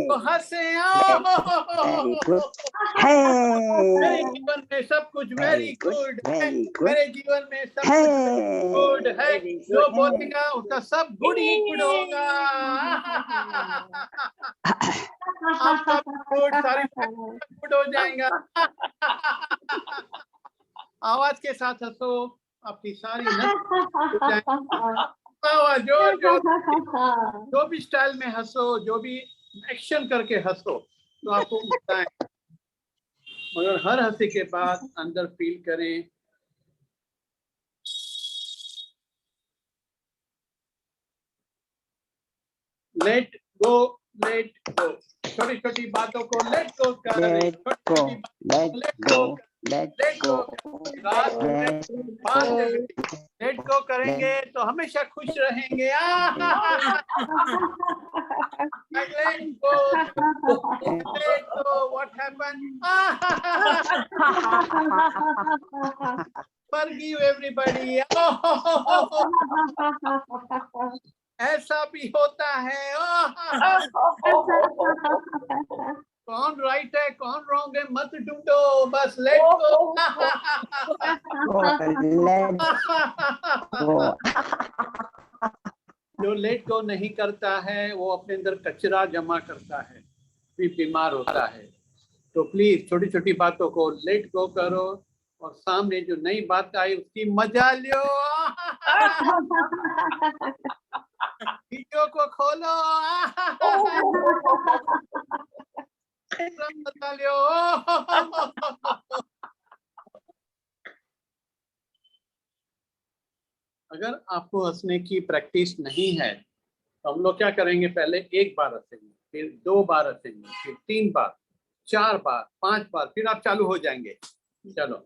तो हंसे मेरे जीवन में सब कुछ वेरी गुड है, मेरे जीवन में सब कुछ गुड है, जो बोलेगा उसका सब गुड ही गुड होगा। आपका गुड, सारी गुड हो जाएगा। आवाज के साथ हंसो, आपकी सारी जो भी स्टाइल में हंसो, जो भी एक्शन करके हंसो, तो आपको मजा आएगा। मगर हर हंसी के बाद अंदर फील करें लेट गो, लेट गो। छोटी छोटी बातों को लेट गो करें, Let छोटी go, छोटी बातों let को लेट go, गो, let लेट गो। go, रात में let बात लेट गो करेंगे तो हमेशा खुश रहेंगे। Let go, let go, what happened? Forgive everybody. ऐसा भी होता है। कौन राइट है कौन रॉन्ग है मत ढूंढो, बस लेट गो। let go. जो लेट गो नहीं करता है वो अपने अंदर कचरा जमा करता है, फिर बीमार होता है। तो प्लीज छोटी छोटी बातों को लेट गो करो और सामने जो नई बात आई उसकी मजा लो। वीडियो को खोलो, मजा लो। अगर आपको हंसने की प्रैक्टिस नहीं है तो हम लोग क्या करेंगे, पहले एक बार हंसेंगे, फिर 2 बार हंसेंगे, फिर 3 बार, 4 बार, 5 बार, फिर आप चालू हो जाएंगे। चलो।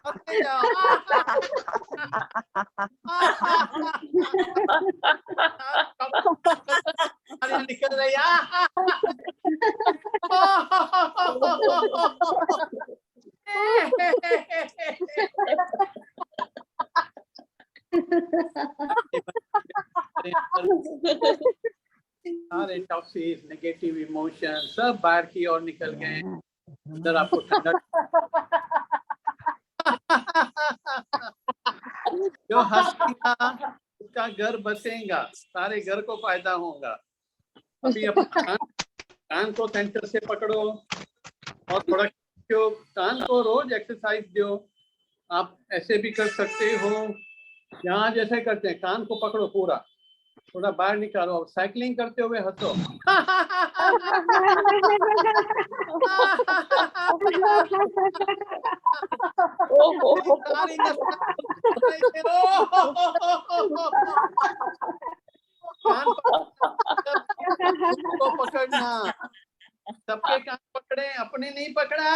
हंसते जाओ। निकल रही। सारे टॉक्सिस नेगेटिव इमोशन सब बाहर की ओर निकल गए, अंदर आपको ठंडा। जो हंसेगा उसका घर बसेगा, सारे घर को फायदा होगा। अभी अपना कान को सेंटर से पकड़ो और थोड़ा क्यों कान को रोज एक्सरसाइज दो। आप ऐसे भी कर सकते हो, यहाँ जैसे करते हैं, कान को पकड़ो पूरा, थोड़ा बाहर निकालो और साइकिलिंग करते हुए हंसो। कान को पकड़ना, सबके कान पकड़े, अपने नहीं पकड़ा।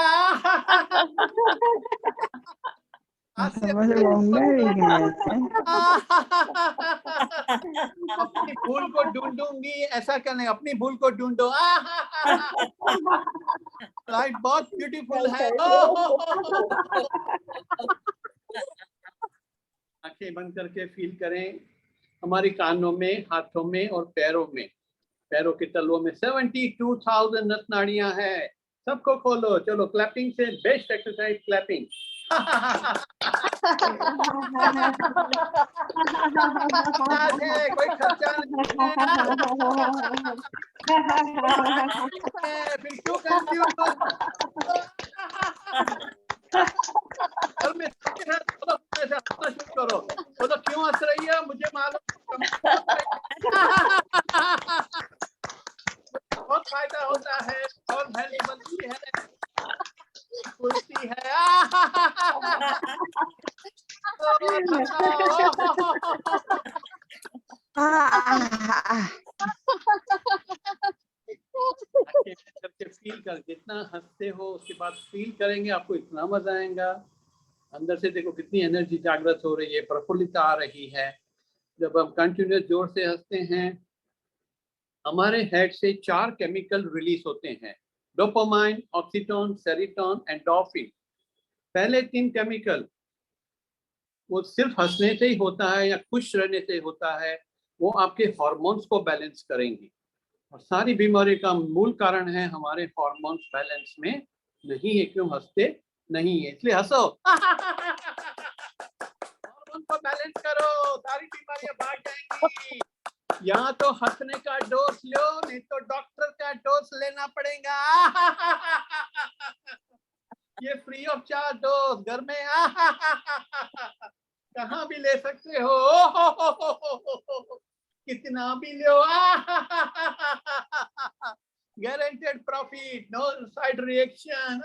मुझे बॉम्बे भी गए थे। अपनी भूल को ढूंढूंगी, ऐसा करने, अपनी भूल को ढूंढो। लाइफ बहुत ब्यूटीफुल है। आंखें बंद करके फील करें हमारी कानों में, हाथों में और पैरों में, पैरों के तलवों में 72,000 नस नाड़ियां हैं। सबको खोलो, चलो क्लैपिंग से बेस्ट एक्सरसाइज क्लैपिंग। कोई खर्चा नहीं है, फिर क्यों कंफ्यूज? में हंसना शुरू करो, बोलो क्यों हंस रही है, मुझे मालूम। बहुत फायदा होता है, और हेल्थ बनती है, खुलती है। फील कर, जितना हंसते हो उसके बाद फील करेंगे आपको इतना मजा आएगा। अंदर से देखो कितनी एनर्जी जागृत हो रही है, प्रफुल्लता आ रही है। जब हम कंटिन्यूस जोर से हंसते हैं हमारे हेड से 4 केमिकल रिलीज होते हैं, डोपामाइन, ऑक्सीटोन, सेरोटोनिन, एंडोर्फिन। पहले 3 केमिकल वो सिर्फ हंसने से ही होता है या खुश रहने से होता है, वो आपके हार्मोन्स को बैलेंस करेंगे। और सारी बीमारी का मूल कारण है हमारे हार्मोन्स बैलेंस में नहीं है, क्यों हंसते नहीं है, इसलिए हंसो। हार्मोन को बैलेंस करो, सारी बीमारियां भाग जाएंगी। यहाँ तो हंसने का डोज लो, नहीं तो डॉक्टर का डोज लेना पड़ेगा। ये फ्री ऑफ चार्ज डोज घर में कहाँ भी ले सकते हो, कितना भी लो। Guaranteed profit, no side reaction.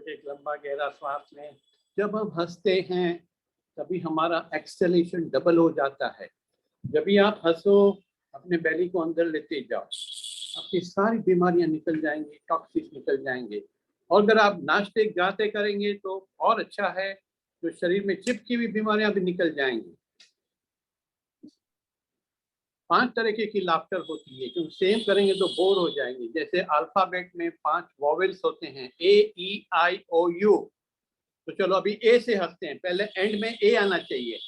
एक लंबा गहरा श्वास लें। जब हम हंसते हैं तभी हमारा एक्सेलेशन डबल हो जाता है। जब भी आप हंसो अपने बेली को अंदर लेते जाओ, आपकी सारी बीमारियां निकल जाएंगी, टॉक्सिक निकल जाएंगे। और अगर आप नाचते गाते करेंगे तो और अच्छा है, जो शरीर में चिपकी हुई बीमारियां भी निकल जाएंगी। 5 तरीके की लाफ्टर होती है, क्योंकि सेम करेंगे तो बोर हो जाएंगे। जैसे अल्फाबेट में 5 वॉवेल्स होते हैं, A E I O U। तो चलो अभी ए से हंसते हैं, पहले एंड में ए आना चाहिए।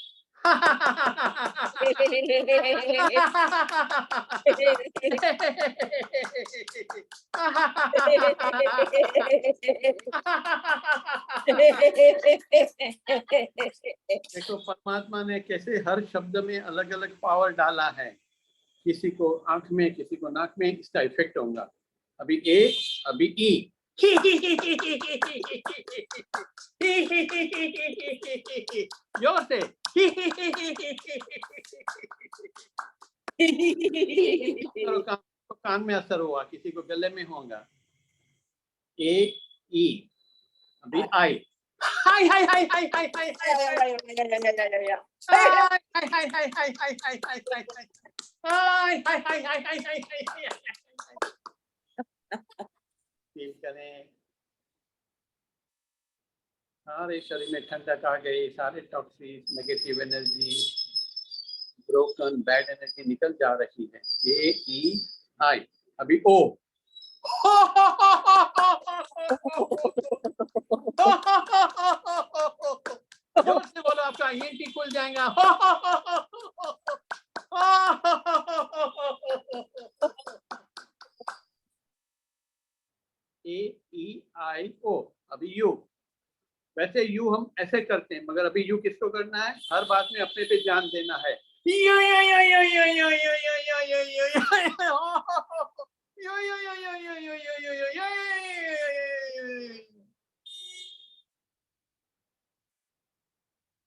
देखो परमात्मा ने कैसे हर शब्द में अलग अलग पावर डाला है। किसी को आंख में, किसी को नाक में, इसका इफेक्ट होगा। अभी ए, अभी ई। जोर से। तो कान में असर हुआ, किसी को गले में होगा। ए ई, अभी आई। हाय हाय हाय हाय हाय हाय हाय फील करें, सारे शरीर में ठंडक आ गई, सारे toxic, negative energy, broken bad energy निकल जा रही है। ए ई आई, अभी ओ। जोर से बोलो, आपका ईएनटी खुल जाएगा। ए ई आई ओ, अभी यू। वैसे यू हम ऐसे करते हैं, मगर अभी यू किसको करना है? हर बात में अपने पे ध्यान देना है।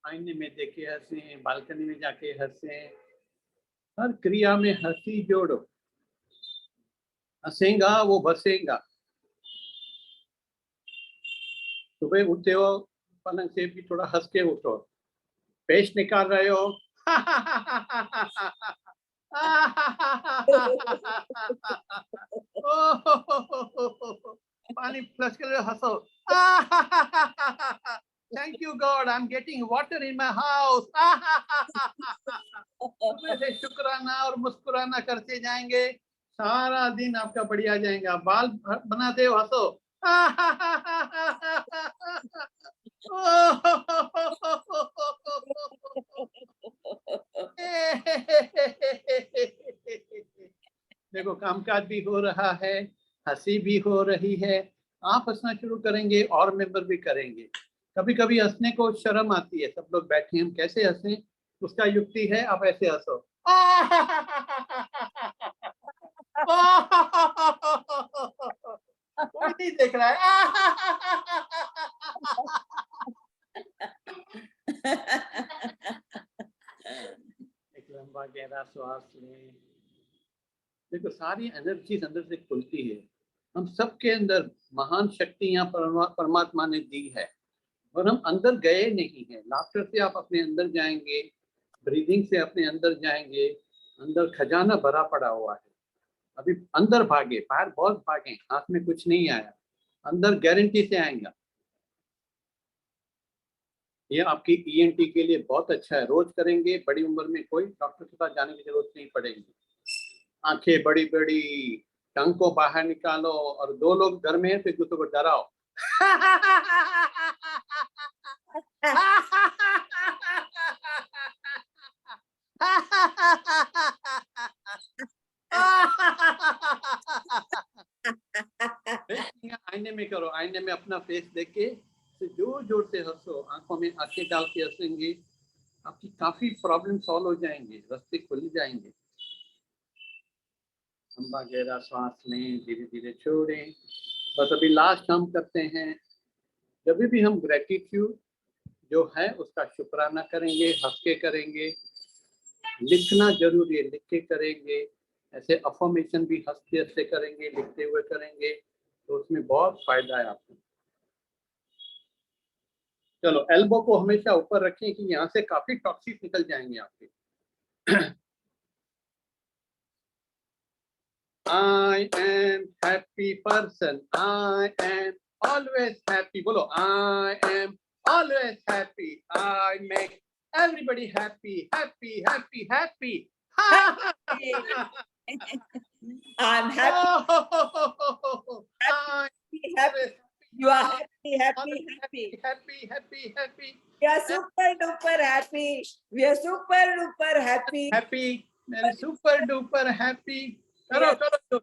आईने में देखे हंसे, बालकनी में जाके हंसे, हर क्रिया में हंसी जोड़ो। हंसेगा वो बसेगा। सुबह उठते हो पलंग से भी थोड़ा हंस के उठो। पेस्ट निकाल रहे हो, पानी फ्लश कर रहे हो, हंसो। Thank you God, I am getting water in my house. ऐसे शुक्राना और मुस्कुराना करते जाएंगे, सारा दिन आपका बढ़िया जाएगा। बाल बनाते हो, हंसो। देखो कामकाज भी हो रहा है, हंसी भी हो रही है। आप हंसना शुरू करेंगे और मेंबर भी करेंगे। कभी कभी हंसने को शर्म आती है, सब लोग बैठे हम कैसे हंसें, उसका युक्ति है आप ऐसे हंसो। कोई नहीं देख रहा है। एक लंबा गहरा श्वास लें। देखो सारी एनर्जी अंदर से खुलती है। हम सबके अंदर महान शक्तियां परमात्मा ने दी है, और हम अंदर गए नहीं है। लाफ्टर से आप अपने अंदर जाएंगे, ब्रीदिंग से अपने अंदर जाएंगे। अंदर खजाना भरा पड़ा हुआ है। अभी अंदर भागे, बाहर बहुत भागे, हाथ में कुछ नहीं आया, अंदर गारंटी से आएगा। ये आपकी ईएनटी के लिए बहुत अच्छा है, रोज करेंगे। बड़ी उम्र में कोई डॉक्टर के पास जाने की जरूरत नहीं पड़ेगी। आंखें बड़ी बड़ी, टंग को बाहर निकालो, और 2 लोग घर में हैं तो एक दूसरे को डराओ। आईने में करो, आईने में अपना फेस देख के जोर जोर से हंसो। आंखों में आंखें डाल के हंसेंगे, आपकी काफी प्रॉब्लम सॉल्व हो जाएंगे, रास्ते खुल जाएंगे। लंबा गहरा श्वास लें, धीरे धीरे छोड़ें। बस अभी लास्ट हम करते हैं। जब भी हम ग्रेटिट्यूड जो है उसका शुक्राना करेंगे, हंस के करेंगे। लिखना जरूरी है, लिख के करेंगे। ऐसे अफर्मेशन भी हंसते हंसते करेंगे, लिखते हुए करेंगे, तो उसमें बहुत फायदा है आपको। चलो एल्बो को हमेशा ऊपर रखें कि यहाँ से काफी टॉक्सिक निकल जाएंगे आपके। I am happy person. I am always happy. बोलो, I am always happy. I make everybody happy, happy, happy, happy. I'm happy, I happy. You are happy, happy, happy. happy, happy, happy, We are super duper happy. We are super duper happy. happy. मैं super duper happy. करो करो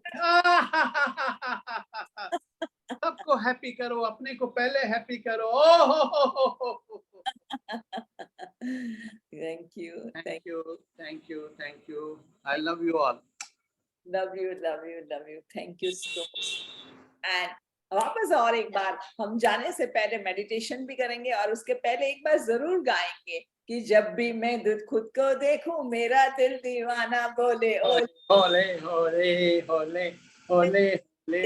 सबको happy करो, अपने को पहले happy करो। Thank you. Thank you, thank you, thank you. I love you all. Love you, love you, love you. Thank you so much. And वापस और एक बार हम जाने से पहले मेडिटेशन भी करेंगे और उसके पहले एक बार जरूर गाएंगे कि जब भी मैं खुद को देखूं मेरा दिल दीवाना बोले होले होले होले होले होले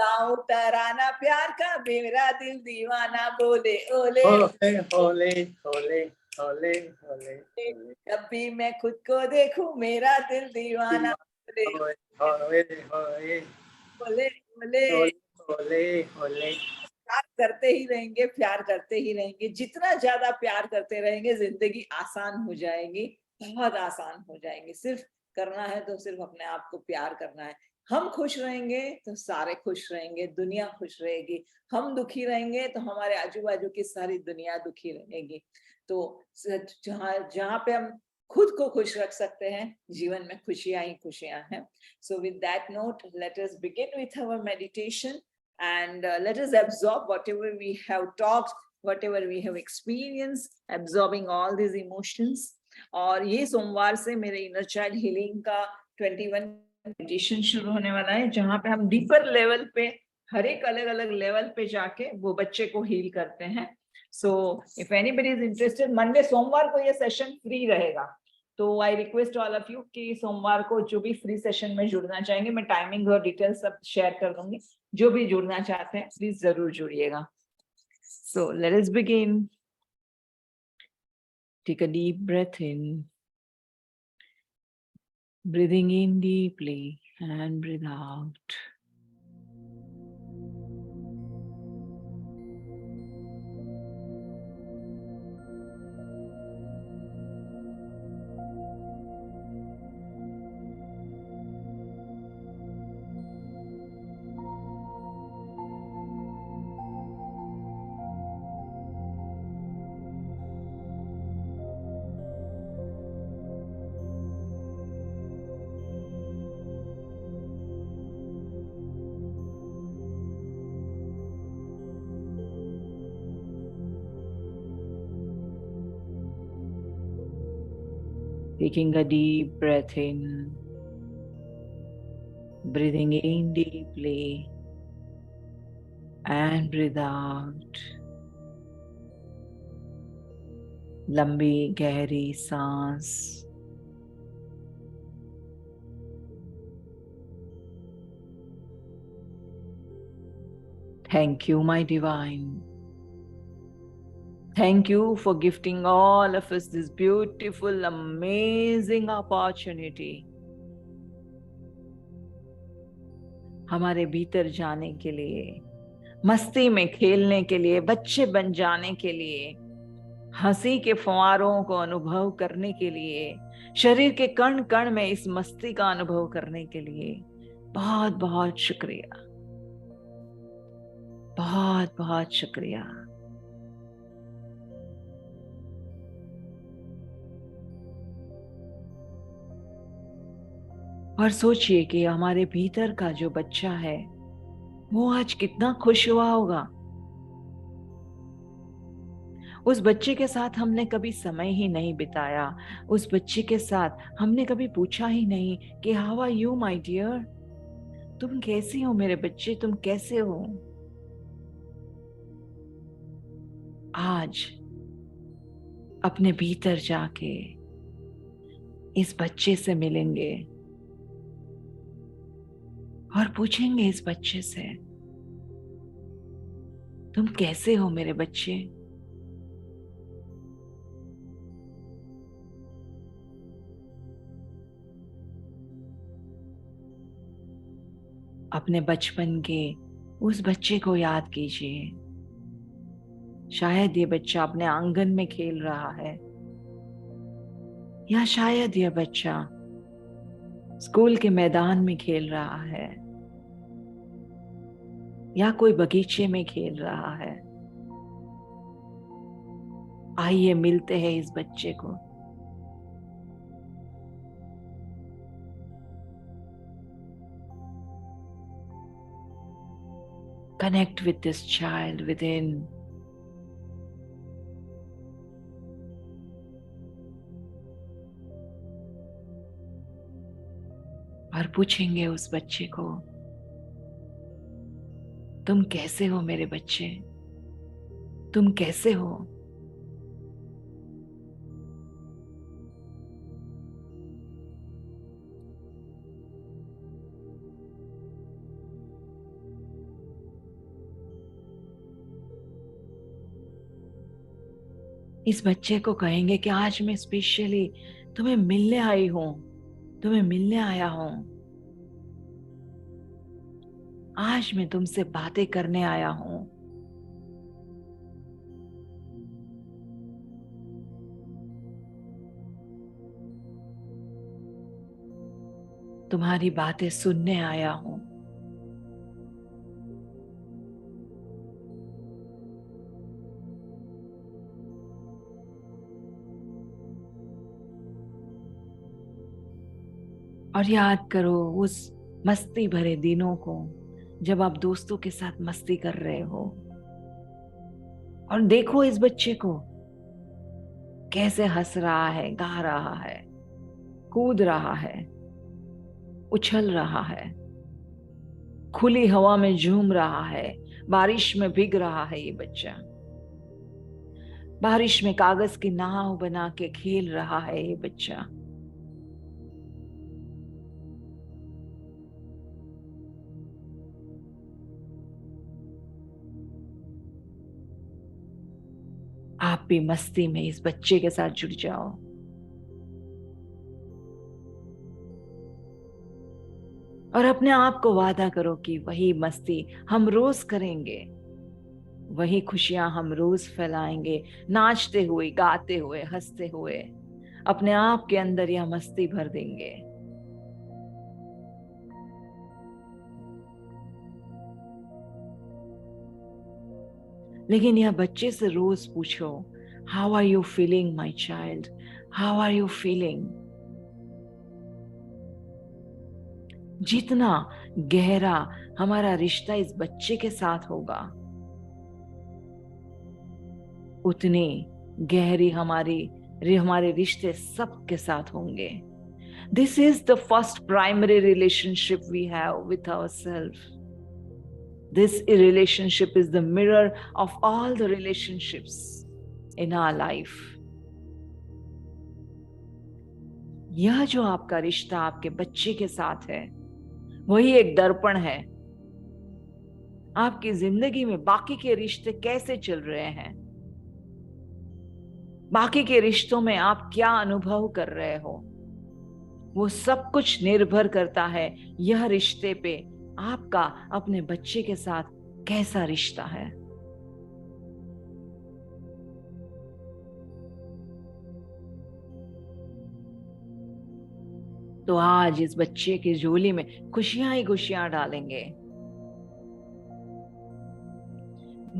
दाऊं तराना प्यार का मेरा दिल दीवाना बोले ओले होले होले होले होले होले। जब भी मैं खुद को देखूं मेरा दिल दीवाना बोले होले होले बोले बोले होले होले। प्यार करते ही रहेंगे, प्यार करते ही रहेंगे। जितना ज्यादा प्यार करते रहेंगे जिंदगी आसान हो जाएगी, बहुत आसान हो जाएगी। सिर्फ करना है तो सिर्फ अपने आप को प्यार करना है। हम खुश रहेंगे तो सारे खुश रहेंगे, दुनिया खुश रहेगी। हम दुखी रहेंगे तो हमारे आजू बाजू की सारी दुनिया दुखी रहेगी। तो जहाँ पे हम खुद को खुश रख सकते हैं, जीवन में खुशियां ही खुशियां हैं। So with that note, let us begin with our meditation and let us absorb whatever we have talked, whatever we have experienced, absorbing all these emotions. और ये सोमवार से मेरे इनर चाइल्ड हीलिंग का 21 मेडिटेशन शुरू होने वाला है, जहाँ पे हम डीपर लेवल पे हर एक अलग अलग लेवल पे जाके वो बच्चे को हील करते हैं। So if anybody is interested, Monday सोमवार को ये सेशन फ्री रहेगा। तो आई रिक्वेस्ट ऑल ऑफ यू कि सोमवार को जो भी फ्री सेशन में जुड़ना चाहेंगे, मैं टाइमिंग और डिटेल्स सब शेयर कर दूंगी। जो भी जुड़ना चाहते हैं प्लीज जरूर जुड़िएगा। So let us begin. Take a deep breath in, breathing in deeply and breathe out. Taking a deep breath in, breathing in deeply and breathe out. लंबी गहरी सांस। Thank you, my divine. Thank you for gifting all of us this beautiful, amazing opportunity. हमारे भीतर जाने के लिए, मस्ती में खेलने के लिए, बच्चे बन जाने के लिए, हंसी के फुहारों को अनुभव करने के लिए, शरीर के कण कण में इस मस्ती का अनुभव करने के लिए बहुत बहुत शुक्रिया, बहुत बहुत शुक्रिया। और सोचिए कि हमारे भीतर का जो बच्चा है वो आज कितना खुश हुआ होगा। उस बच्चे के साथ हमने कभी समय ही नहीं बिताया, उस बच्चे के साथ हमने कभी पूछा ही नहीं कि how are you my dear, तुम कैसी हो मेरे बच्चे, तुम कैसे हो। आज अपने भीतर जाके इस बच्चे से मिलेंगे और पूछेंगे इस बच्चे से, तुम कैसे हो मेरे बच्चे, अपने बचपन के उस बच्चे को याद कीजिए। शायद ये बच्चा अपने आंगन में खेल रहा है, या शायद यह बच्चा स्कूल के मैदान में खेल रहा है, या कोई बगीचे में खेल रहा है। आइए मिलते हैं इस बच्चे को। Connect with this child within. और पूछेंगे उस बच्चे को, तुम कैसे हो मेरे बच्चे? तुम कैसे हो? इस बच्चे को कहेंगे कि आज मैं स्पेशली तुम्हें मिलने आई हूं, तुम्हें मिलने आया हूं। आज मैं तुमसे बातें करने आया हूं। तुम्हारी बातें सुनने आया हूं। और याद करो उस मस्ती भरे दिनों को, जब आप दोस्तों के साथ मस्ती कर रहे हो। और देखो इस बच्चे को कैसे हंस रहा है, गा रहा है, कूद रहा है, उछल रहा है, खुली हवा में झूम रहा है, बारिश में भीग रहा है। ये बच्चा बारिश में कागज की नाव बना के खेल रहा है। ये बच्चा आप भी मस्ती में इस बच्चे के साथ जुड़ जाओ। और अपने आप को वादा करो कि वही मस्ती हम रोज करेंगे, वही खुशियां हम रोज फैलाएंगे, नाचते हुए, गाते हुए, हंसते हुए अपने आप के अंदर यह मस्ती भर देंगे। लेकिन यह बच्चे से रोज पूछो, how are you feeling my child, how are you feeling. जितना गहरा हमारा रिश्ता इस बच्चे के साथ होगा, उतनी गहरी हमारे रिश्ते सबके साथ होंगे। This is the first primary relationship we have with ourselves. This relationship is the mirror of all the relationships in our life. यह जो आपका रिश्ता आपके बच्चे के साथ है, वही एक दर्पण है। आपकी जिंदगी में बाकी के रिश्ते कैसे चल रहे हैं, बाकी के रिश्तों में आप क्या अनुभव कर रहे हो, वो सब कुछ निर्भर करता है यह रिश्ते पे, आपका अपने बच्चे के साथ कैसा रिश्ता है। तो आज इस बच्चे की झोली में खुशियां ही खुशियां डालेंगे।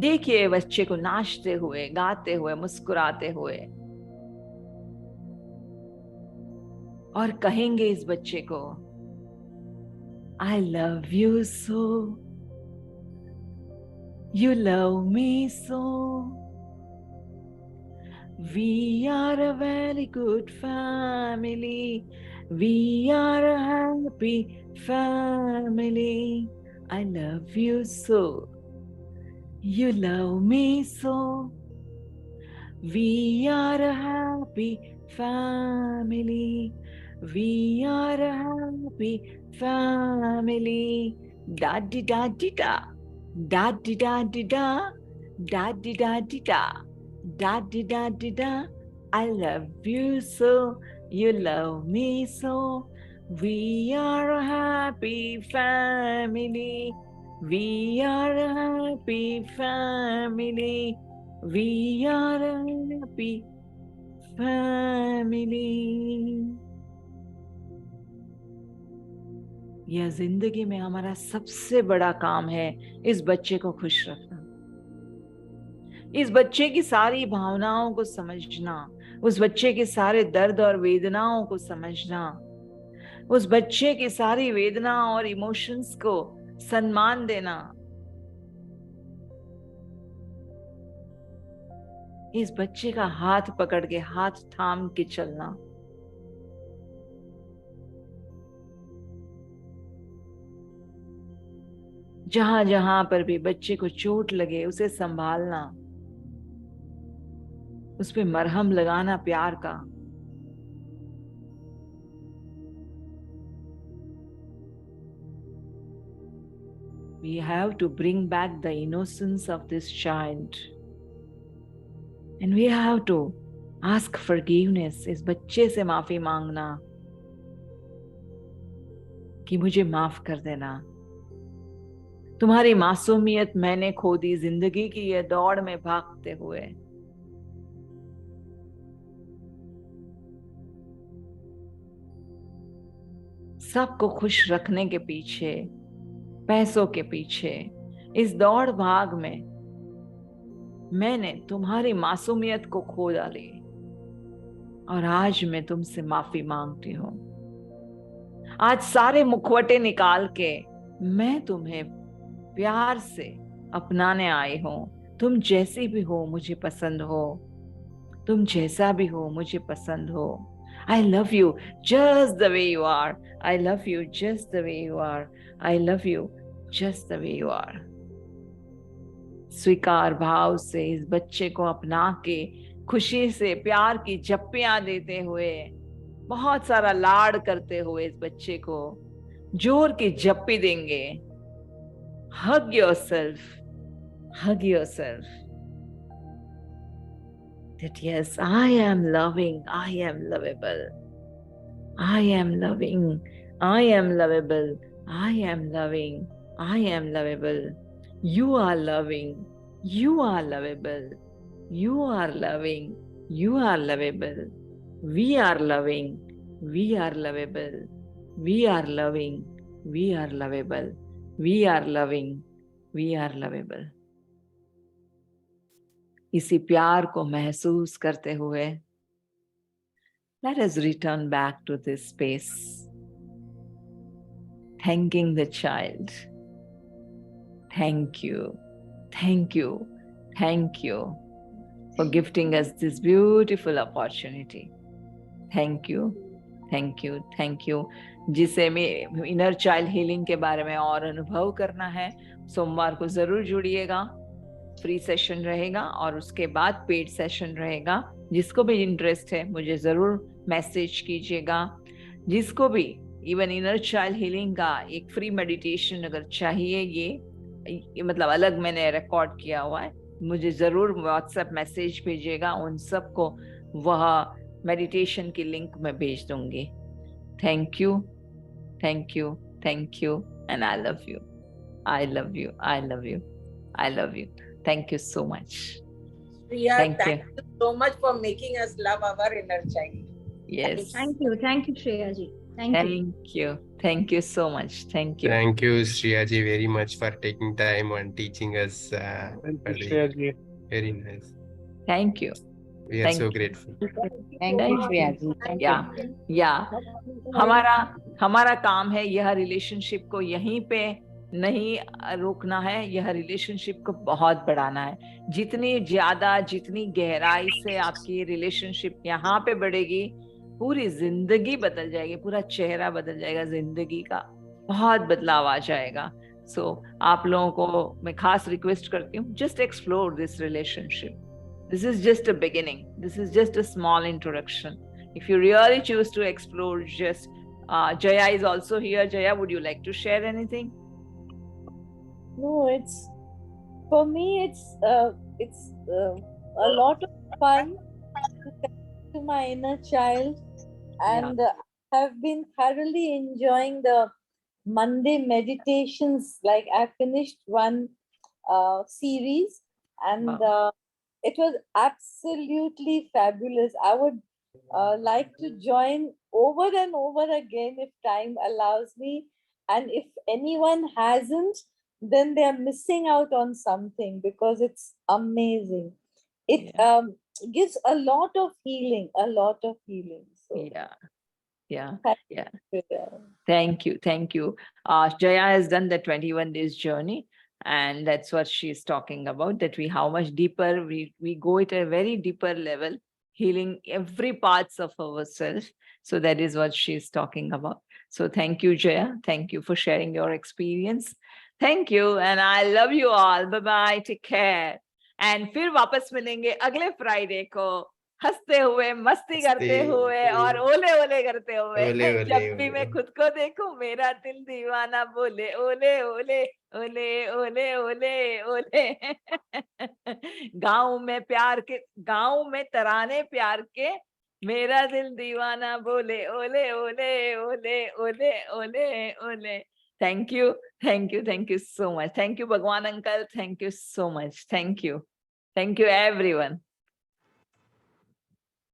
देखिए बच्चे को नाचते हुए, गाते हुए, मुस्कुराते हुए, और कहेंगे इस बच्चे को, I love you so, you love me so, we are a very good family, we are a happy family, I love you so, you love me so, we are a happy family, we are a happy family. Da di da di da, da di da di da, da di da di da, da di da di da. I love you so, you love me so, we are a happy happy family. We are a happy family. We are a happy family. यह जिंदगी में हमारा सबसे बड़ा काम है इस बच्चे को खुश रखना, इस बच्चे की सारी भावनाओं को समझना, उस बच्चे के सारे दर्द और वेदनाओं को समझना, उस बच्चे की सारी वेदना और इमोशंस को सम्मान देना, इस बच्चे का हाथ पकड़ के, हाथ थाम के चलना। जहां जहां पर भी बच्चे को चोट लगे उसे संभालना, उस पे मरहम लगाना प्यार का। We have to bring back the innocence of this child. And we have to ask forgiveness. इस बच्चे से माफी मांगना कि मुझे माफ कर देना। तुम्हारी मासूमियत मैंने खो दी जिंदगी की ये दौड़ में भागते हुए। सबको खुश रखने के पीछे, पैसों के पीछे, इस दौड़ भाग में मैंने तुम्हारी मासूमियत को खो डाली और आज मैं तुमसे माफी मांगती हूं। आज सारे मुखवटे निकाल के मैं तुम्हें प्यार से अपनाने आई हूं। तुम जैसी भी हो मुझे पसंद हो, तुम जैसा भी हो मुझे पसंद हो। I love you just the way you are. I love you just the way you are. I love you just the way you are. स्वीकार भाव से इस बच्चे को अपना के खुशी से प्यार की जप्पियां देते हुए, बहुत सारा लाड करते हुए इस बच्चे को जोर की जप्पी देंगे। Hug yourself. Hug yourself. That yes, I am loving, I am lovable. I am loving, I am lovable. I am loving, I am lovable. You are loving, you are lovable. You are loving, you are lovable. We are loving, we are lovable. We are loving, we are lovable. We are loving, we are lovable. इसी प्यार को महसूस करते हुए let us return back to this space, thanking the child. Thank you, thank you, thank you for gifting us this beautiful opportunity. Thank you, thank you, thank you. जिसे में inner child healing के बारे में और अनुभव करना है, सोमवार को जरूर जुड़िएगा। फ्री सेशन रहेगा और उसके बाद पेड सेशन रहेगा। जिसको भी इंटरेस्ट है मुझे जरूर मैसेज कीजिएगा। जिसको भी इवन इनर चाइल्ड हीलिंग का एक फ्री मेडिटेशन अगर चाहिए, ये मतलब अलग मैंने रिकॉर्ड किया हुआ है, मुझे जरूर व्हाट्सएप मैसेज भेजिएगा। उन सबको वह मेडिटेशन की लिंक मैं भेज दूंगी। Thank you, thank you, thank you, and I love you, I love you, I love you, I love you. Thank you so much. Priya, Thank thank you so much for making us love our inner child. Yes. Thank you, Shreya ji. Thank you. Thank you. Thank you so much. Thank you. Thank you, Shreya ji, very much for taking time and teaching us. Thank you, Shreya ji. Very nice. Thank you. We are Thank so you. grateful. Thank you, Shreya ji. Thank you. Yeah. हमारा काम है यह relationship को यहीं पे नहीं रोकना है, यह रिलेशनशिप को बहुत बढ़ाना है। जितनी ज्यादा, जितनी गहराई से आपकी रिलेशनशिप यहाँ पे बढ़ेगी, पूरी जिंदगी बदल जाएगी, पूरा चेहरा बदल जाएगा, जिंदगी का बहुत बदलाव आ जाएगा। सो आप लोगों को मैं खास रिक्वेस्ट करती हूँ, just explore this relationship. This is just a beginning, this is just a small introduction. If you really choose to explore, just Jaya is also here. Jaya, would you like to share anything? No, it's for me. It's a lot of fun to connect to my inner child, and I have been thoroughly enjoying the Monday meditations. Like I finished one series, and it was absolutely fabulous. I would like to join over and over again if time allows me. And if anyone hasn't, then they're missing out on something, because it's amazing. It gives a lot of healing, a lot of healing. So Yeah. thank you. Thank you. Jaya has done the 21 days journey, and that's what she's talking about, that how much deeper we go at a very deeper level, healing every parts of ourselves. So that is what she's talking about. So thank you, Jaya. Thank you for sharing your experience. Thank you, and I love you all. Bye-bye. Take care. And फिर वापस मिलेंगे अगले Friday को, हंसते हुए, मस्ती करते हुए और ओले ओले करते हुए। जब भी मैं खुद को देखूं, मेरा दिल दीवाना बोले ओले ओले ओले ओले ओले ओले। गाँव में प्यार के, गाँव में तराने प्यार के, मेरा दिल दीवाना बोले ओले ओले ओले ओले ओले ओले। Thank you. Thank you. Thank you so much. Thank you, Bhagwan Uncle. Thank you so much. Thank you. Thank you, everyone.